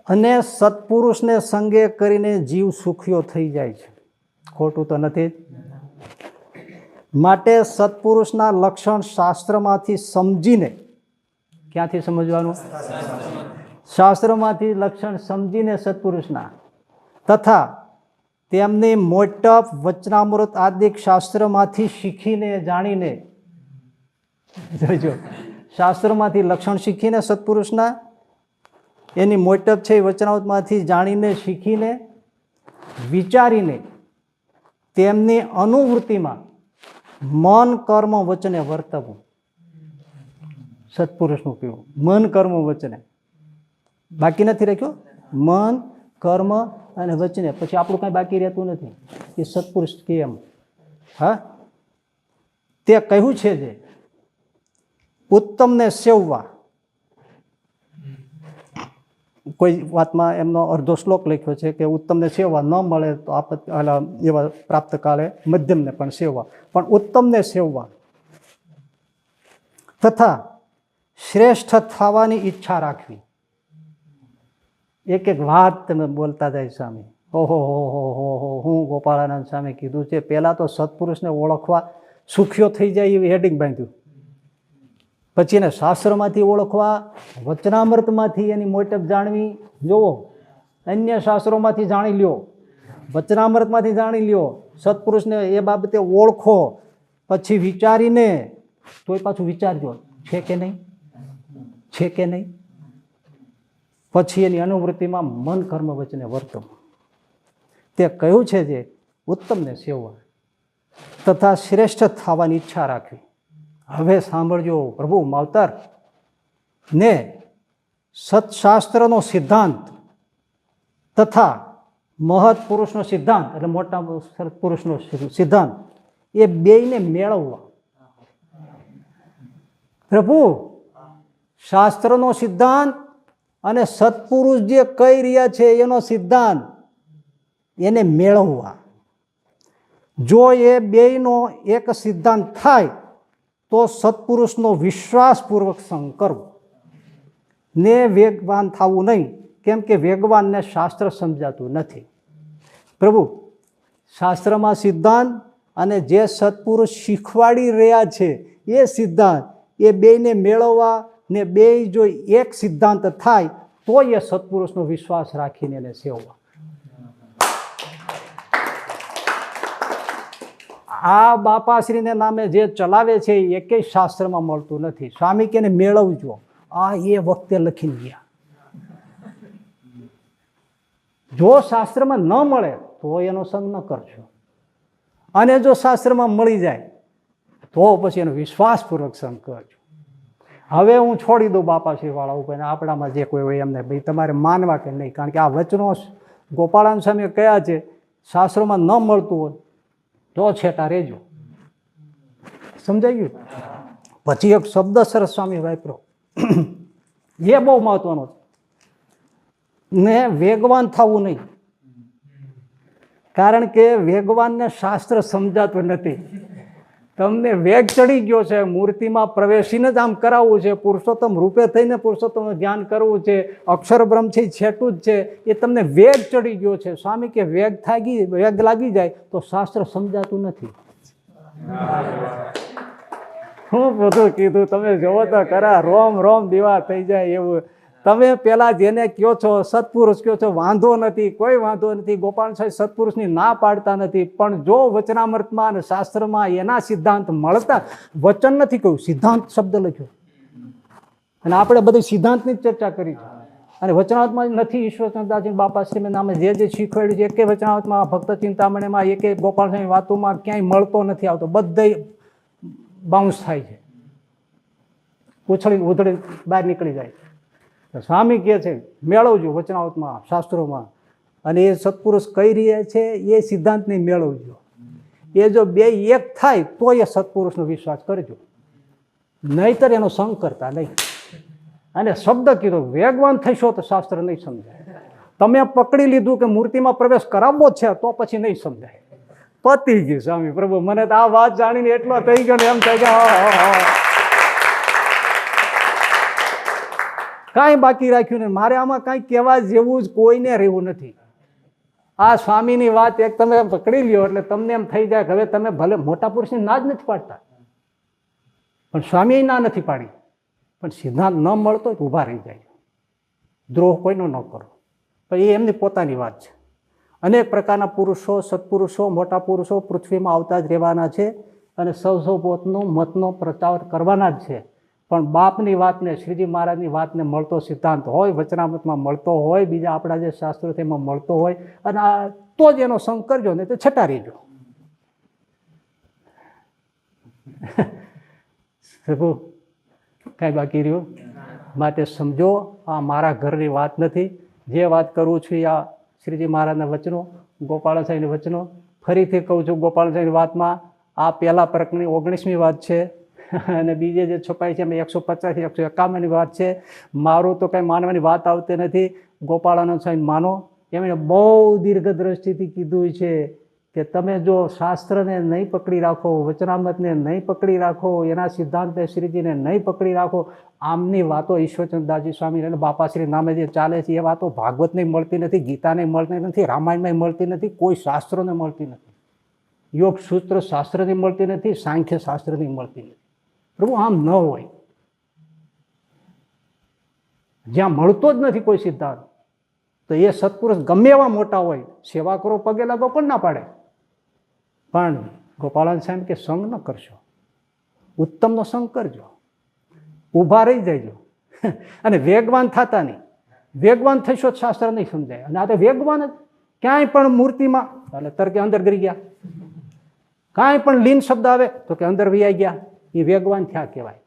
અને સત્પુરુષને સંગે કરીને જીવ સુખીઓ થઈ જાય છે. ખોટું તો નથી જ. માટે સત્પુરુષના લક્ષણ શાસ્ત્રમાંથી સમજીને, ક્યાંથી સમજવાનું? શાસ્ત્રમાંથી લક્ષણ સમજીને સત્પુરુષના તથા તેમની મોટપ વચનામૃત આદિ શાસ્ત્રમાંથી શીખીને જાણીને, જોજો, શાસ્ત્રમાંથી લક્ષણ શીખીને સત્પુરુષના એની મોટપ છે એ વચનામૃતમાંથી જાણીને શીખીને વિચારીને તેમની અનુવૃત્તિમાં મન કર્મ વચને વર્તવું. સત્પુરુષનું કહેવું મન કર્મ વચને બાકી નથી રાખ્યો. મન કર્મ અને વચને પછી આપણું કાંઈ બાકી રહેતું નથી. એ સત્પુરુષ કેમ? હા, તે કહ્યું છે જે ઉત્તમને સેવવા, કોઈ વાતમાં એમનો અડધો શ્લોક લખ્યો છે કે ઉત્તમને સેવવા ન મળે તો એવા પ્રાપ્ત કાળે મધ્યમને પણ સેવવા, પણ ઉત્તમને સેવવા તથા શ્રેષ્ઠ થવાની ઈચ્છા રાખવી. એક એક વાત તમે બોલતા જાય સ્વામી. ઓહો હો હું ગોપાળાનંદ સ્વામી કીધું છે. પહેલાં તો સત્પુરુષને ઓળખવા સુખ્યો થઈ જાય એવું હેડિંગ બાંધ્યું, પછી એને શાસ્ત્રમાંથી ઓળખવા, વચનામૃતમાંથી એની મોટપ જાણવી. જુઓ, અન્ય શાસ્ત્રોમાંથી જાણી લ્યો, વચનામૃતમાંથી જાણી લ્યો, સત્પુરુષને એ બાબતે ઓળખો, પછી વિચારીને તોય પાછું વિચારજો છે કે નહીં, છે કે નહીં. પછી એની અનુવૃત્તિમાં મન કર્મ વચને વર્તો. તે કહ્યું છે જે ઉત્તમને સેવવા તથા શ્રેષ્ઠ થવાની ઈચ્છા રાખવી. હવે સાંભળજો, પ્રભુ માવતર ને સત્શાસ્ત્રનો સિદ્ધાંત તથા મહત પુરુષનો સિદ્ધાંત એટલે મોટા પુરુષનો સિદ્ધાંત એ બેયને મેળવવા. પ્રભુ શાસ્ત્રનો સિદ્ધાંત અને સત્પુરુષ જે કહી રહ્યા છે એનો સિદ્ધાંત એને મેળવવા. જો એ બેયનો એક સિદ્ધાંત થાય તો સત્પુરુષનો વિશ્વાસપૂર્વક સંગ કરવો ને વેગવાન થવું નહીં, કેમ કે વેગવાનને શાસ્ત્ર સમજાતું નથી. પ્રભુ શાસ્ત્રમાં સિદ્ધાંત અને જે સત્પુરુષ શીખવાડી રહ્યા છે એ સિદ્ધાંત એ બેયને મેળવવા ને બેય જો એક સિદ્ધાંત થાય તો એ સત્પુરુષનો વિશ્વાસ રાખીને એને સેવવા. આ બાપાશ્રીને નામે જે ચલાવે છે એ એકેય શાસ્ત્રમાં મળતું નથી. સ્વામી કે મેળવજો, આ એ વખતે લખીને ગયા. જો શાસ્ત્રમાં ન મળે તો એનો સંગ ન કરજો, અને જો શાસ્ત્રમાં મળી જાય તો પછી એનો વિશ્વાસપૂર્વક સંગ કરજો. હવે હું છોડી દઉં બાપાશ્રી વાળા ઉપર, આપણામાં જે કોઈ હોય એમને ભાઈ તમારે માનવા કે નહીં, કારણ કે આ વચનો ગોપાળાનંદ સ્વામીએ કયા છે, શાસ્ત્રોમાં ન મળતું હોય તો છેટા રહેજો. સમજાઈ ગયું? પછી એક શબ્દ સરસ સ્વામી વાપરો, એ બહુ મહત્વનો છે, ને વેગવાન થવું નહીં. કારણ કે વેગવાનને શાસ્ત્ર સમજાતું નથી. તમને વેગ ચડી ગયો છે, મૂર્તિમાં પ્રવેશીને જ આમ કરાવવું છે, પુરુષોત્તમ રૂપે થઈને પુરુષોત્તમનું ધ્યાન કરવું છે, અક્ષર બ્રહ્મ છે છેટું જ છે, એ તમને વેગ ચડી ગયો છે. સ્વામી કે વેગ લાગી જાય તો શાસ્ત્ર સમજાતું નથી. હું બધું કીધું તમે જોવો તો ખરા, રોમ રોમ દીવા થઈ જાય એવું. તમે પેલા જેને કહો છો સત્પુરુષ કહો છો, વાંધો નથી, કોઈ વાંધો નથી. ગોપાલ સાહેબ સત્પુરુષની ના પાડતા નથી, પણ જો વચનામૃતમાં અને શાસ્ત્રમાં એના સિદ્ધાંત મળતા, વચન નથી કહ્યું, સિદ્ધાંત શબ્દ લખ્યો, અને આપણે બધી સિદ્ધાંતની જ ચર્ચા કરી છે. અને વચનાવતમાં નથી ઈશ્વરચંદ્રદાસજી બાપાશ્રી નામે જે શીખવાડ્યું છે, એકે વચનાવતમાં, ભક્ત ચિંતામણીમાં, એકે ગોપાલ સાહેબ વાતોમાં ક્યાંય મળતો નથી આવતો, બધે બાઉન્સ થાય છે, ઉછળી ઉધળી બહાર નીકળી જાય. સ્વામી કહે છે મેળવજો વચનાવતમાં, શાસ્ત્રોમાં, અને એ સત્પુરુષ કહી રહ્યા છે એ સિદ્ધાંતને મેળવજો. એ જો બે એક થાય તો એ સત્પુરુષનો વિશ્વાસ કરજો, નહીતર એનો સંગ કરતા નહીં. અને શબ્દ કીધો, વેગવાન થશો તો શાસ્ત્ર નહીં સમજાય. તમે પકડી લીધું કે મૂર્તિમાં પ્રવેશ કરાવવો છે તો પછી નહીં સમજાય. પતી ગયું સ્વામી. પ્રભુ મને તો આ વાત જાણીને એટલો થઈ ગયો ને એમ થાય કે કાંઈ બાકી રાખ્યું નહીં. મારે આમાં કાંઈ કહેવા જેવું જ કોઈને રહેવું નથી. આ સ્વામીની વાત એક તમે પકડી લ્યો એટલે તમને એમ થઈ જાય કે હવે તમે ભલે મોટા પુરુષની ના જ નથી પાડતા, પણ સ્વામીએ ના નથી પાડી, પણ સિદ્ધાંત ન મળતો તો ઊભા રહી જાય. દ્રોહ કોઈનો ન કરો, પણ એ એમની પોતાની વાત છે. અનેક પ્રકારના પુરુષો, સત્પુરુષો, મોટા પુરુષો પૃથ્વીમાં આવતા જ રહેવાના છે, અને સૌ પોતનો મતનો પ્રચાર કરવાના જ છે. પણ બાપની વાતને, શ્રીજી મહારાજની વાતને મળતો સિદ્ધાંત હોય, વચનામૃતમાં મળતો હોય, બીજા આપણા જે શાસ્ત્રો તેમાં મળતો હોય, અને તો જ એનો સંગ કરજો, ને તો છટા રહેજો. કાંઈ બાકી રહ્યું? માટે સમજો, આ મારા ઘરની વાત નથી. જે વાત કરું છું આ શ્રીજી મહારાજના વચનો, ગોપાલ સાહેબના વચનો. ફરીથી કહું છું, ગોપાલ સાહેબની વાતમાં આ પહેલા પ્રકરણની 19મી વાત છે, અને બીજે જે છપાય છે એમાં 150 થી 151 વાત છે. મારું તો કંઈ માનવાની વાત આવતી નથી. ગોપાળાનંદ સ્વામી માનો. એમણે બહુ દીર્ઘ દ્રષ્ટિથી કીધું છે કે તમે જો શાસ્ત્રને નહીં પકડી રાખો, વચનામૃતને નહીં પકડી રાખો, એના સિદ્ધાંતને શ્રીજીને નહીં પકડી રાખો, આમની વાતો ઈશ્વરચંદ્રદાસજી સ્વામી અને બાપાશ્રી નામે જે ચાલે છે એ વાતો ભાગવતને મળતી નથી, ગીતાને મળતી નથી, રામાયણમાં મળતી નથી, કોઈ શાસ્ત્રોને મળતી નથી, યોગ સૂત્ર શાસ્ત્રની મળતી નથી, સાંખ્ય શાસ્ત્રની મળતી નથી. પ્રભુ આમ ન હોય. જ્યાં મળતો જ નથી કોઈ સિદ્ધાંત, તો એ સત્પુરુષ ગમે એવા મોટા હોય, સેવા કરો, પગે લાગો પણ ના પાડે. પણ ગોપાળાનંદ સ્વામી કે સંગ ન કરશો, ઉત્તમનો સંગ કરજો, ઊભા રહી જજો અને વેગવાન થતા નહીં. વેગવાન થશો જ શાસ્ત્ર નહીં સમજાય. અને આ તો વેગવાન જ ક્યાંય પણ મૂર્તિમાં એટલે તરકે અંદર ગરી ગયા, કાંઈ પણ લીન શબ્દ આવે તો કે અંદર વૈયા ગયા, એ વેગવાન થયા કહેવાય.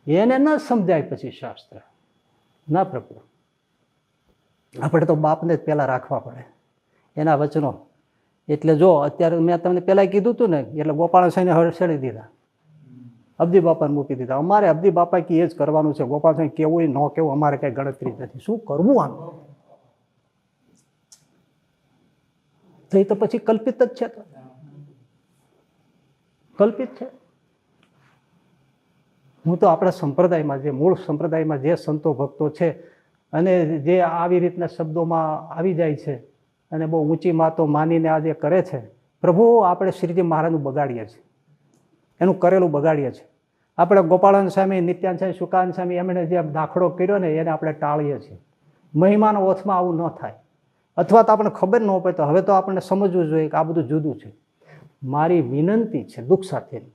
એને ન સમજાય પછી શાસ્ત્ર ના. પ્રભુ આપણે તો બાપને જ પહેલાં રાખવા પડે, એના વચનો. એટલે જો અત્યારે મેં તમને પહેલાં કીધું હતું ને, એટલે ગોપાલ સાંઈને હરસડી દીધા, અબજી બાપાને મૂકી દીધા. અમારે અબજી બાપા કે એ જ કરવાનું છે, ગોપાલ સાંઈ કેવું ન કેવું અમારે કંઈ ગણતરી નથી. શું કરવું આનું? તો એ તો પછી કલ્પિત જ છે, કલ્પિત છે. હું તો આપણા સંપ્રદાયમાં જે મૂળ સંપ્રદાયમાં જે સંતો ભક્તો છે અને જે આવી રીતના શબ્દોમાં આવી જાય છે અને બહુ ઊંચી વાતો માનીને આજે કરે છે, પ્રભુ આપણે શ્રીજી મહારાજનું બગાડીએ છીએ, એનું કરેલું બગાડીએ છીએ. આપણે ગોપાળાનંદ સ્વામી, નિત્યાનંદ સ્વામી, શુકાનંદ સ્વામી એમણે જે દાખલો કર્યો ને એને આપણે ટાળીએ છીએ. મહિમાનો ઓથમાં આવું ન થાય, અથવા તો આપણને ખબર ન પડે તો હવે તો આપણને સમજવું જોઈએ કે આ બધું જુદું છે. મારી વિનંતી છે દુઃખ સાથેની,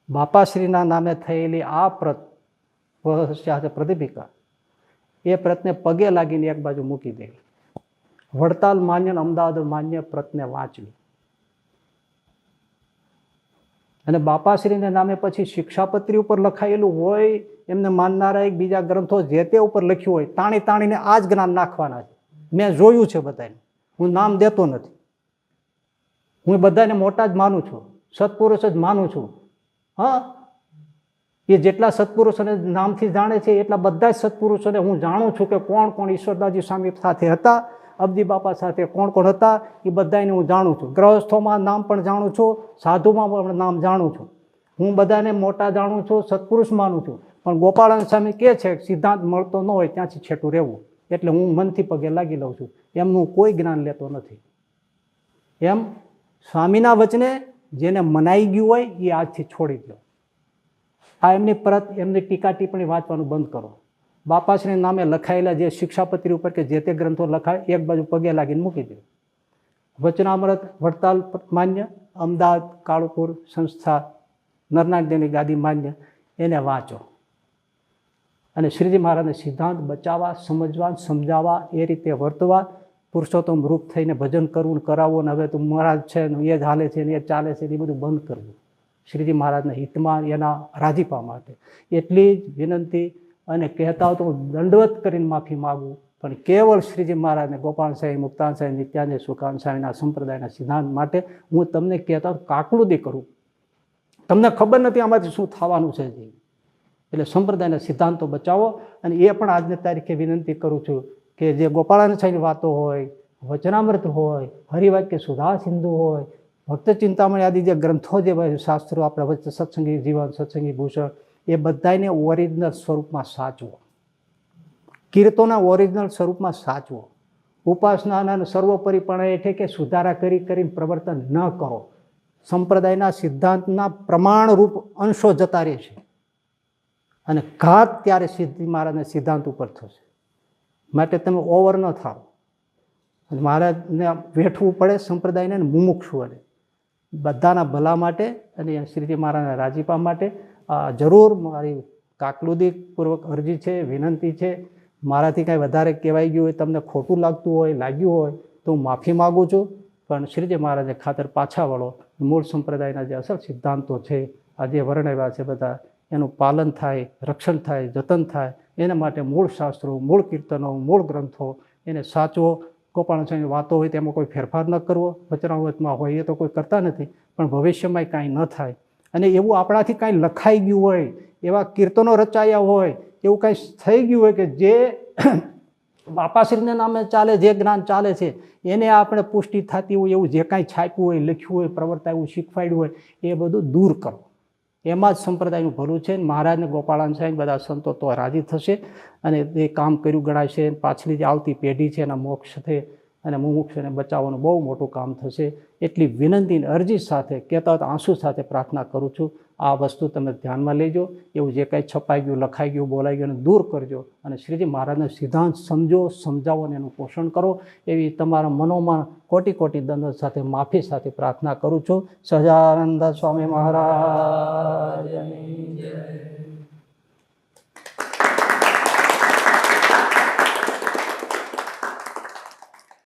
બાપાશ્રીના નામે થયેલી આ પ્રદીપિકા, એ પ્રતને પગે લાગીને એક બાજુ મૂકી દેવી. વડતાલ માન્ય, અમદાવાદ માન્ય પ્રતને વાંચવી. અને બાપાશ્રીના નામે પછી શિક્ષાપત્રી ઉપર લખાયેલું હોય, એમને માનનારા એક બીજા ગ્રંથો જે તે ઉપર લખ્યું હોય, તાણી તાણીને આ જ જ્ઞાન નાખવાના છે. મેં જોયું છે બધાને, હું નામ દેતો નથી. હું બધાને મોટા જ માનું છું, સત્પુરુષ જ માનું છું. હા, એ જેટલા સત્પુરુષોને નામથી જાણે છે એટલા બધા જ સત્પુરુષોને હું જાણું છું કે કોણ કોણ ઈશ્વરદાસજી સ્વામી સાથે હતા, અબજી બાપા સાથે કોણ કોણ હતા, એ બધાને હું જાણું છું. ગ્રહસ્થોમાં નામ પણ જાણું છું, સાધુમાં પણ નામ જાણું છું. હું બધાને મોટા જાણું છું, સત્પુરુષ માનું છું. પણ ગોપાળાનંદ સ્વામી કહે છે સિદ્ધાંત મળતો ન હોય ત્યાંથી છેટું રહેવું, એટલે હું મનથી પગે લાગી લઉં છું. એમનું કોઈ જ્ઞાન લેતો નથી. એમ સ્વામીના વચને જેને મનાઈ ગયું હોય એ આજથી છોડી દો. આ એમની પરત, એમની ટીકા ટિપ્પણી વાંચવાનું બંધ કરો. બાપાશ્રીના નામે લખાયેલા જે શિક્ષાપત્રી ઉપર કે જે તે ગ્રંથો લખાય એક બાજુ પગે લાગીને મૂકી દો. વચનામૃત, વડતાલ માન્ય, અમદાવાદ કાળુપુર સંસ્થા, નરનાળદેવની ગાદી માન્ય, એને વાંચો. અને શ્રીજી મહારાજને સિદ્ધાંત બચાવવા, સમજવા, સમજાવવા, એ રીતે વર્તવા, પુરુષોત્તમ રૂપ થઈને ભજન કરવું, કરાવવું. ને હવે તો મહારાજ છે ને એ જ હાલે છે ને એ ચાલે છે, એ બધું બંધ કરવું. શ્રીજી મહારાજના હિતમાં, એના રાજીપા માટે એટલી જ વિનંતી. અને કહેતા હોય તો દંડવત કરીને માફી માગું, પણ કેવળ શ્રીજી મહારાજને, ગોપાલ સાહેબ, મુક્તાન સાહેબ, નિત્યાનંદ સુકાન સાહેબના સંપ્રદાયના સિદ્ધાંત માટે હું તમને કહેતા કાકલુદી કરું. તમને ખબર નથી આમાંથી શું થવાનું છે. એટલે સંપ્રદાયના સિદ્ધાંતો બચાવો. અને એ પણ આજની તારીખે વિનંતી કરું છું કે જે ગોપાળાનંદ સાહેબની વાતો હોય, વચનામૃત હોય, હરિવાક્ય સુધા સિંધુ હોય, ભક્ત ચિંતામણી આદિ જે ગ્રંથો જે શાસ્ત્રો આપણા વચ્ચે, સત્સંગી જીવન, સત્સંગી ભૂષણ, એ બધાને ઓરિજિનલ સ્વરૂપમાં સાચવો. કીર્તોના ઓરિજિનલ સ્વરૂપમાં સાચવો. ઉપાસનાના સર્વોપરીપણે એટલે કે સુધારા કરીને પ્રવર્તન ન કરો. સંપ્રદાયના સિદ્ધાંતના પ્રમાણરૂપ અંશો જતા રહેશે અને ઘાત ત્યારે સિદ્ધિ મહારાજના સિદ્ધાંત ઉપર થશે. માટે તમે ઓવર ન થાવ. મહારાજને વેઠવું પડે, સંપ્રદાયને મુમુક્ષુઓને, બધાના ભલા માટે અને શ્રીજી મહારાજના રાજીપા માટે. જરૂર મારી કાકલુદીપૂર્વક અરજી છે, વિનંતી છે. મારાથી કાંઈ વધારે કહેવાઈ ગયું હોય, તમને ખોટું લાગ્યું હોય તો હું માફી માગું છું. પણ શ્રીજી મહારાજને ખાતર પાછા વળો. મૂળ સંપ્રદાયના જે અસલ સિદ્ધાંતો છે, આ જે વર્ણવ્યા છે બધા, એનું પાલન થાય, રક્ષણ થાય, જતન થાય. એના માટે મૂળ શાસ્ત્રો, મૂળ કીર્તનો, મૂળ ગ્રંથો એને સાચવો. ગોપાલ સ્વામીની વાતો હોય તેમાં કોઈ ફેરફાર ન કરવો. વચનામૃતમાં હોય એ તો કોઈ કરતા નથી, પણ ભવિષ્યમાં કાંઈ ન થાય. અને એવું આપણાથી કાંઈ લખાઈ ગયું હોય, એવા કીર્તનો રચાયા હોય, એવું કાંઈ થઈ ગયું હોય કે જે બાપાશ્રીને નામે ચાલે, જે જ્ઞાન ચાલે છે એને આપણે પુષ્ટિ થતી હોય, એવું જે કાંઈ છાપ્યું હોય, લખ્યું હોય, પ્રવર્તાયું, શીખવાડ્યું હોય, એ બધું દૂર કરો. એમાં જ સંપ્રદાયનું ભલું છે. મહારાજને ગોપાળાન સાહેબ બધા સંતો તો રાજી થશે અને એ કામ કર્યું ગણાશે. પાછલી જે આવતી પેઢી છે એના મોક્ષ છે અને મુમુક્ષને બચાવવાનું બહુ મોટું કામ થશે. એટલી વિનંતી અરજી સાથે, કહેતા આંસુ સાથે પ્રાર્થના કરું છું, આ વસ્તુ તમે ધ્યાનમાં લેજો. એવું જે કાંઈ છપાઈ ગયું, લખાઈ ગયું, બોલાઈ ગયું એને દૂર કરજો અને શ્રીજી મહારાજના સિદ્ધાંત સમજો, સમજાવો અને એનું પોષણ કરો. એવી તમારા મનોમાં કોટી કોટી દંડ સાથે, માફી સાથે પ્રાર્થના કરું છું. સહજાનંદ સ્વામી મહારાજ